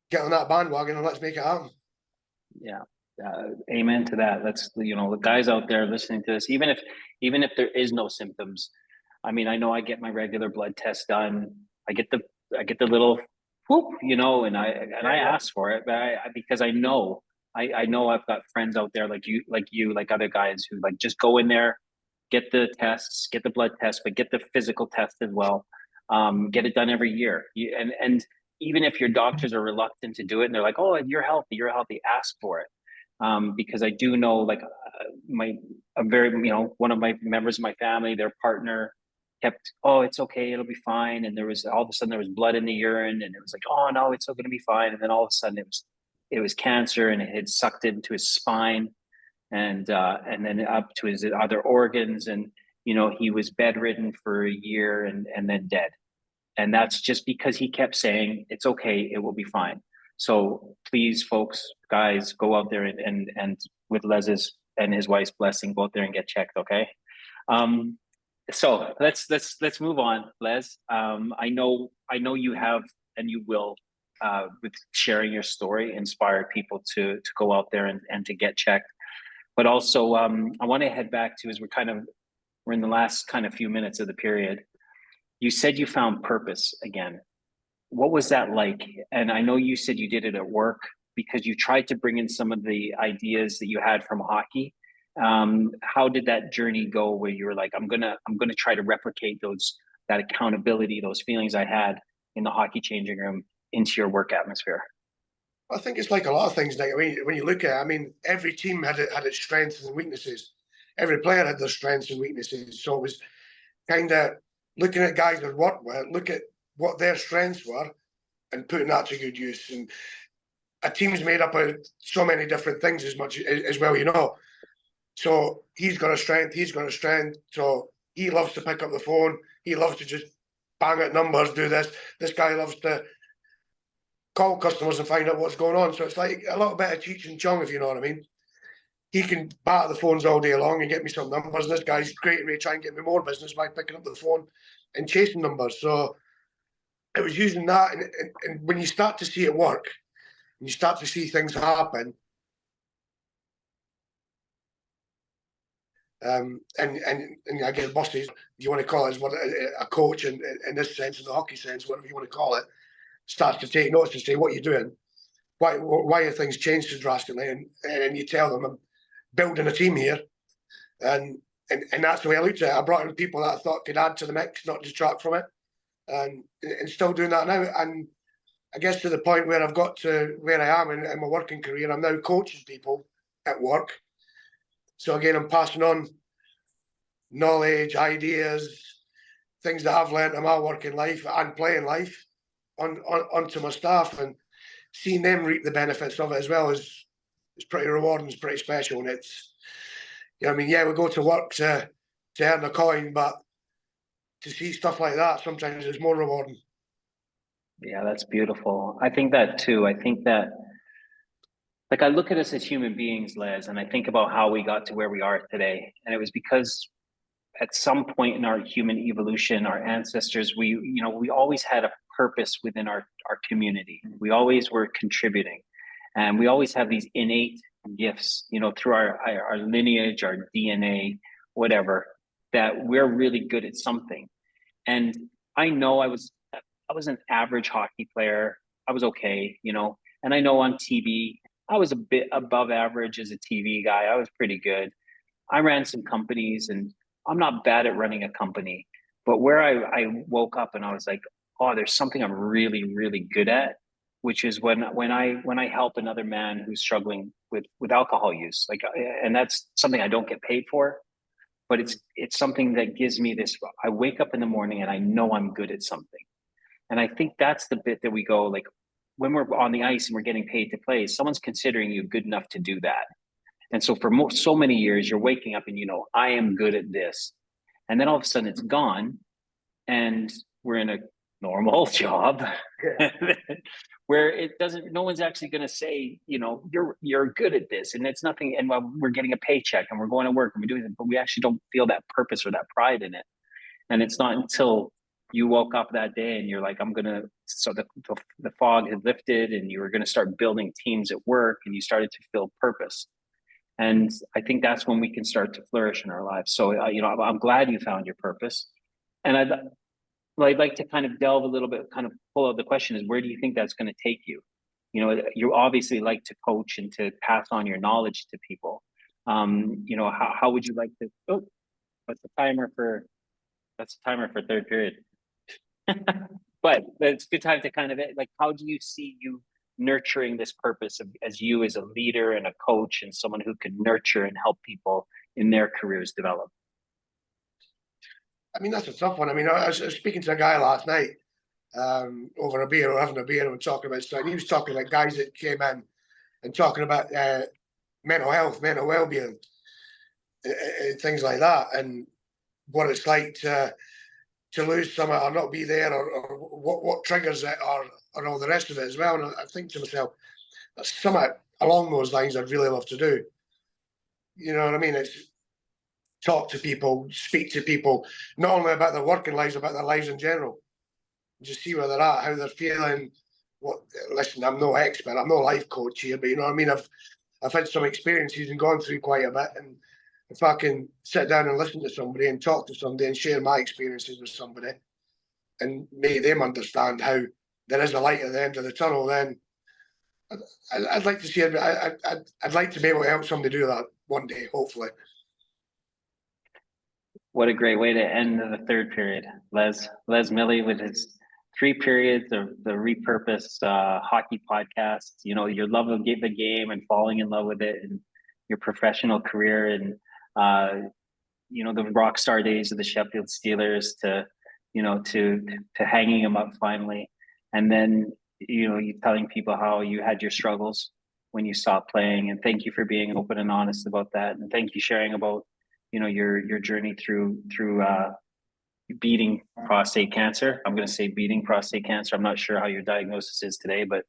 get on that bandwagon and let's make it happen. Yeah. Amen to that. Let's, the guys out there listening to this, even if there is no symptoms. I mean, I know I get my regular blood test done. I get the little whoop, and I ask for it, but because I know I've got friends out there like you, like other guys who like just go in there, get the tests, get the blood test, but get the physical test as well. Get it done every year. And even if your doctors are reluctant to do it and they're like, oh, you're healthy, ask for it. Because I do know, like, one of my members of my family, their partner kept, oh, it's okay, it'll be fine. And there was all of a sudden there was blood in the urine, and it was like, oh no, it's still going to be fine. And then all of a sudden it was cancer, and it had sucked into his spine, and then up to his other organs, and he was bedridden for a year, and then dead. And that's just because he kept saying, it's okay, it will be fine. So please, folks, guys, go out there and with Les's and his wife's blessing, go out there and get checked, okay? Um, so let's move on, Les. I know you have, and you will, with sharing your story, inspire people to go out there and to get checked. But also, I want to head back to, as we're in the last kind of few minutes of the period. You said you found purpose again. What was that like? And I know you said you did it at work because you tried to bring in some of the ideas that you had from hockey. How did that journey go where you were like, I'm gonna try to replicate that accountability, those feelings I had in the hockey changing room into your work atmosphere? I think it's like a lot of things. Like, I mean, when you look at it, I mean, every team had its strengths and weaknesses. Every player had their strengths and weaknesses. So it was kind of looking at guys that work with, look at what their strengths were, and putting that to good use. And a team's made up of so many different things, as well, So he's got a strength. He's got a strength. So he loves to pick up the phone. He loves to just bang at numbers, do this. This guy loves to call customers and find out what's going on. So it's like a little bit of Cheech and Chong, if you know what I mean. He can batter the phones all day long and get me some numbers. And this guy's great at trying to get me more business by picking up the phone and chasing numbers. So it was using that. And when you start to see it work, and you start to see things happen, and I guess bosses, you want to call it as what a coach in this sense, in the hockey sense, whatever you want to call it, starts to take notice and say, what are you doing? Why have things changed so drastically? And you tell them, I'm building a team here. And that's the way I looked at it. I brought in people that I thought could add to the mix, not detract from it. And still doing that now. And I guess to the point where I've got to where I am in my working career, I'm now coaching people at work. So again, I'm passing on knowledge, ideas, things that I've learned in my working life and playing life onto my staff, and seeing them reap the benefits of it as well is pretty rewarding. It's pretty special, and it's, I mean, yeah, we go to work to earn a coin, but to see stuff like that sometimes is more rewarding. Yeah, that's beautiful. I think that too. I think that, like, I look at us as human beings, Les, and I think about how we got to where we are today. And it was because at some point in our human evolution, our ancestors, we always had a purpose within our community. We always were contributing, and we always have these innate gifts, through our lineage, our DNA, whatever, that we're really good at something. And I know I was an average hockey player. I was okay, and I know on TV, I was a bit above average as a TV guy. I was pretty good. I ran some companies, and I'm not bad at running a company, but where I woke up and I was like, oh, there's something I'm really, really good at, which is when I help another man who's struggling with alcohol use. Like, and that's something I don't get paid for, but it's something that gives me this. I wake up in the morning and I know I'm good at something. And I think that's the bit that we go, like, when we're on the ice and we're getting paid to play, someone's considering you good enough to do that. And so for so many years, you're waking up and I am good at this. And then all of a sudden it's gone, and we're in a normal job where it doesn't, no one's actually going to say, you're good at this. And it's nothing. And we're getting a paycheck and we're going to work and we're doing it, but we actually don't feel that purpose or that pride in it. And it's not until you woke up that day and you're like, so the fog had lifted and you were going to start building teams at work and you started to feel purpose. And I think that's when we can start to flourish in our lives. So, I'm glad you found your purpose. And I'd like to kind of delve a little bit, kind of pull out the question is, where do you think that's going to take you? You obviously like to coach and to pass on your knowledge to people. How would you like to, what's the timer for, that's the timer for third period. But it's a good time to kind of, like, how do you see you nurturing this purpose as you as a leader and a coach and someone who can nurture and help people in their careers develop? I mean, that's a tough one. I mean, I was speaking to a guy last night over a beer or having a beer and talking about stuff. And he was talking about guys that came in and talking about mental health, mental well-being, things like that, and what it's like to lose someone or not be there, or what triggers it, or all the rest of it as well. And I think to myself, that's something along those lines I'd really love to do. You know what I mean? It's talk to people, speak to people, not only about their working lives, about their lives in general. Just see where they're at, how they're feeling. What? Listen, I'm no expert, I'm no life coach here, but you know what I mean. I've had some experiences and gone through quite a bit, and if I can sit down and listen to somebody and talk to somebody and share my experiences with somebody and make them understand how there is a light at the end of the tunnel, then I'd like to see it. I'd like to be able to help somebody do that one day, hopefully. What a great way to end the third period. Les Millie with his 3 periods of the repurposed hockey podcast. You know, your love of the game and falling in love with it, and your professional career, and you know, the rock star days of the Sheffield Steelers to, you know, to hanging him up finally, and then, you know, you telling people how you had your struggles when you stopped playing, and thank you for being open and honest about that, and thank you sharing about, you know, your journey through beating prostate cancer. I'm going to say beating prostate cancer. I'm not sure how your diagnosis is today, but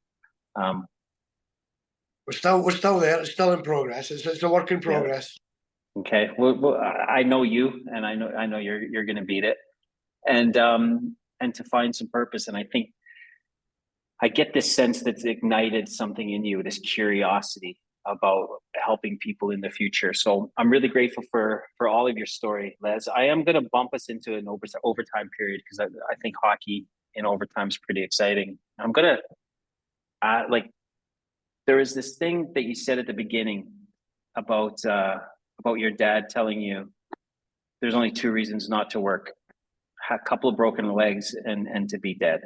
um, we're still there. It's still in progress. It's a work in progress. Yeah. Okay. Well, I know you, and I know you're going to beat it, and to find some purpose. And I think I get this sense that's ignited something in you, this curiosity about helping people in the future. So I'm really grateful for all of your story, Les. I am going to bump us into an overtime period because I think hockey in overtime is pretty exciting. I'm going to like, there is this thing that you said at the beginning about your dad telling you there's only 2 reasons not to work: a couple of broken legs and to be dead.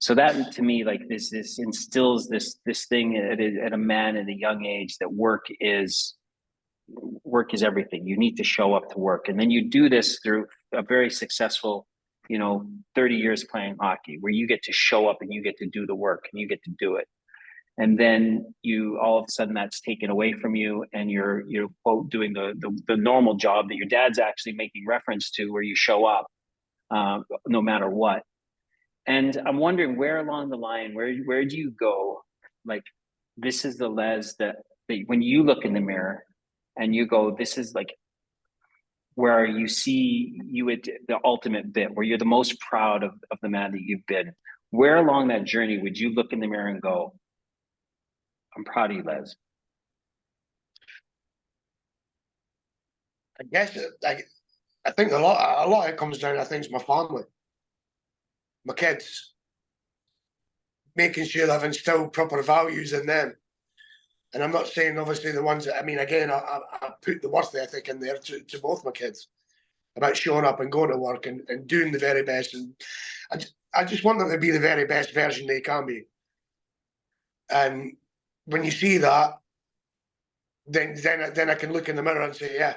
So that, to me, like, this instills this thing at a man at a young age, that work is everything. You need to show up to work, and then you do this through a very successful, you know, 30 years playing hockey, where you get to show up and you get to do the work and you get to do it. And then you, all of a sudden, that's taken away from you, and you're quote doing the normal job that your dad's actually making reference to, where you show up no matter what. And I'm wondering, where along the line, where do you go? Like, this is the Les that when you look in the mirror and you go, this is like where you see you at the ultimate bit, where you're the most proud of the man that you've been. Where along that journey would you look in the mirror and go, I'm proud of you, Les? I guess I think a lot of it comes down, I think, to my family, my kids, making sure that I've instilled proper values in them. And I'm not saying, obviously, the ones that, I mean, again, I put the work ethic in there to both my kids about showing up and going to work and doing the very best. And I just want them to be the very best version they can be. And when you see that, then I can look in the mirror and say, yeah,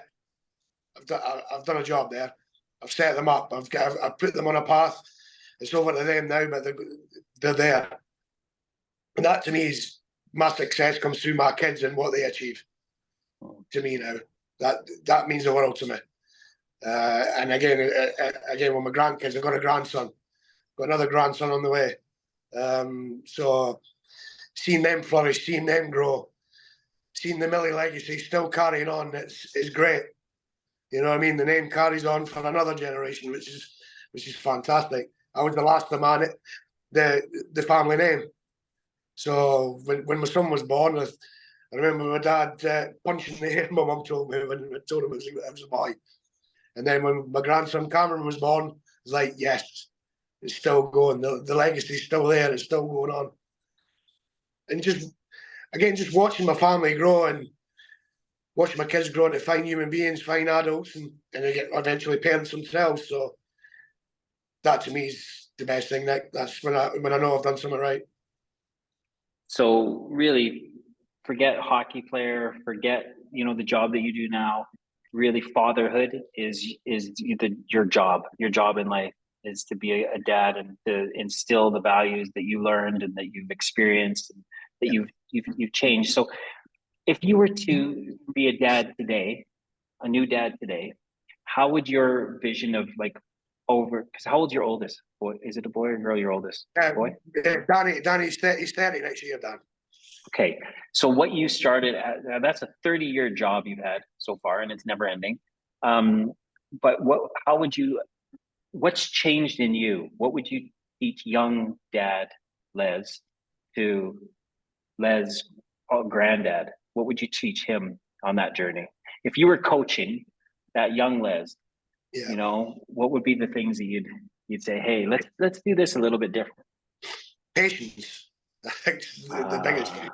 I've done a job there. I've set them up. I've put them on a path. It's over to them now, but they're there. And that, to me, is my success comes through my kids and what they achieve. To me now, that means the world to me. And again, with my grandkids, I've got a grandson, got another grandson on the way. So seeing them flourish, seeing them grow, seeing the Millie legacy still carrying on, is great. You know what I mean? The name carries on for another generation, which is fantastic. I was the last to man it, the family name. So when my son was born, I remember my dad punching the air. My mum told me when I told him it was a boy. And then when my grandson Cameron was born, it was like, yes, it's still going. The legacy's still there. It's still going on. And just watching my family grow and watching my kids grow into fine human beings, fine adults, and they get eventually parents themselves. So that, to me, is the best thing. That's when I know I've done something right. So really, forget hockey player, forget, you know, the job that you do now. really fatherhood is your job in life is to be a dad and to instill the values that you learned and that you've experienced and that Yeah. you've changed. So if you were to be a dad today, a new dad today, how would your vision of like over, because how old's your oldest boy? Is it a boy or a girl, your oldest boy? He's 30 next year, Dan. Okay, so what you started at, that's a 30-year job you've had so far and it's never ending. But how would you, what's changed in you? What would you teach young dad Les to Les granddad? What would you teach him on that journey? If you were coaching that young Les, Yeah. what would be the things that you'd say, hey, let's do this a little bit different? Patience. I think the biggest thing.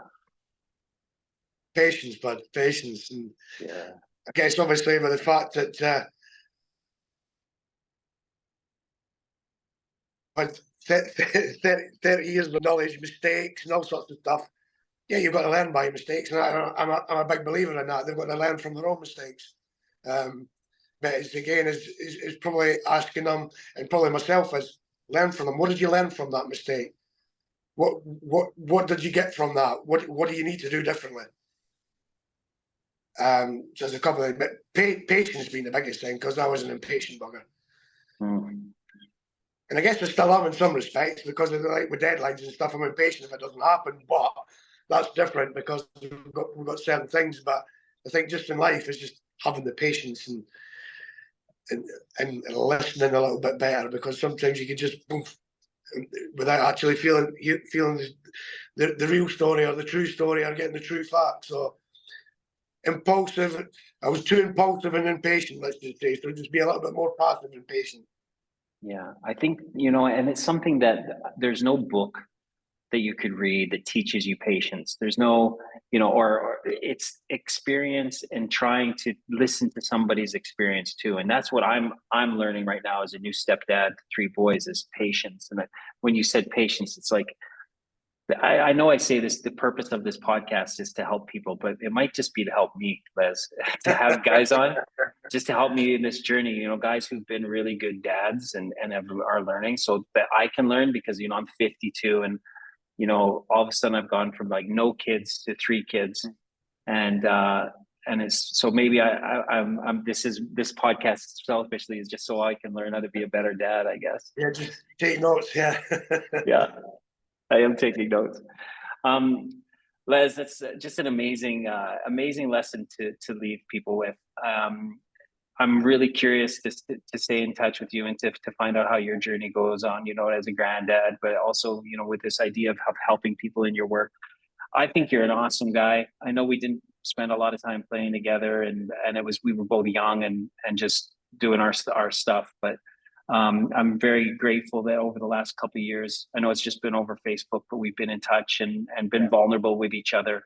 Patience, bud. Patience. And Yeah. I guess obviously with the fact that with 30 years of knowledge, mistakes and all sorts of stuff, yeah, you've got to learn by your mistakes. And I'm a big believer in that. They've got to learn from their own mistakes. But it's again is probably asking them, and probably myself, is learn from them. What did you learn from that mistake? What did you get from that? What do you need to do differently? So there's a couple of, but patience being the biggest thing, because I was an impatient bugger. Mm. And I guess I still am in some respects, because of like with deadlines and stuff, I'm impatient if it doesn't happen. But that's different because we've got certain things. But I think just in life is just having the patience and listening a little bit better, because sometimes you can just without actually feeling the real story or the true story or getting the true facts. So impulsive. I was too impulsive and impatient, let's just say. So just be a little bit more passive and patient. Yeah, I think, and it's something that there's no book that you could read that teaches you patience. There's no, or it's experience and trying to listen to somebody's experience too. And that's what I'm learning right now as a new stepdad, 3 boys, is patience. And when you said patience, it's like, I know I say this, the purpose of this podcast is to help people, but it might just be to help me, Les, to have guys on, just to help me in this journey, guys who've been really good dads and are learning so that I can learn, because, I'm 52 and, all of a sudden I've gone from like no kids to 3 kids. And it's, so maybe this podcast selfishly is just so I can learn how to be a better dad, I guess. Yeah, just take notes. Yeah. Yeah. I am taking notes. Les, that's just an amazing lesson to leave people with. I'm really curious to stay in touch with you and to find out how your journey goes on, as a granddad, but also, with this idea of helping people in your work. I think you're an awesome guy. I know we didn't spend a lot of time playing together and we were both young and just doing our stuff, but I'm very grateful that over the last couple of years, I know it's just been over Facebook, but we've been in touch and been vulnerable with each other.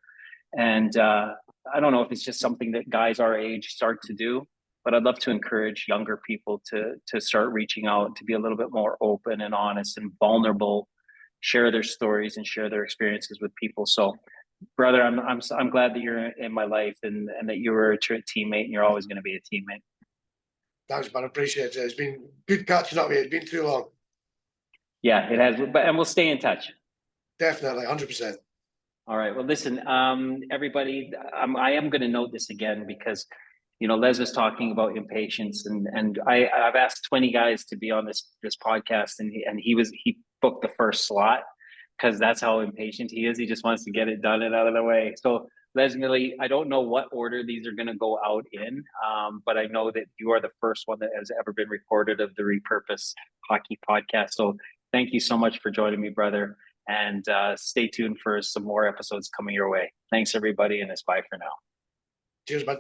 And I don't know if it's just something that guys our age start to do, but I'd love to encourage younger people to start reaching out, to be a little bit more open and honest and vulnerable, share their stories and share their experiences with people. So, brother, I'm glad that you're in my life and that you were a teammate, and you're always going to be a teammate. Thanks, man. I appreciate it. It's been good catching up with you. It's been too long. Yeah, it has. And we'll stay in touch. Definitely, 100%. All right. Well, listen, everybody, I am going to note this again because, Les was talking about impatience, and I've asked 20 guys to be on this podcast, and he booked the first slot because that's how impatient he is. He just wants to get it done and out of the way. So, Les Millie, I don't know what order these are going to go out in, but I know that you are the first one that has ever been recorded of the Repurpose Hockey Podcast. So thank you so much for joining me, brother. And stay tuned for some more episodes coming your way. Thanks, everybody, and it's bye for now. Cheers, bud.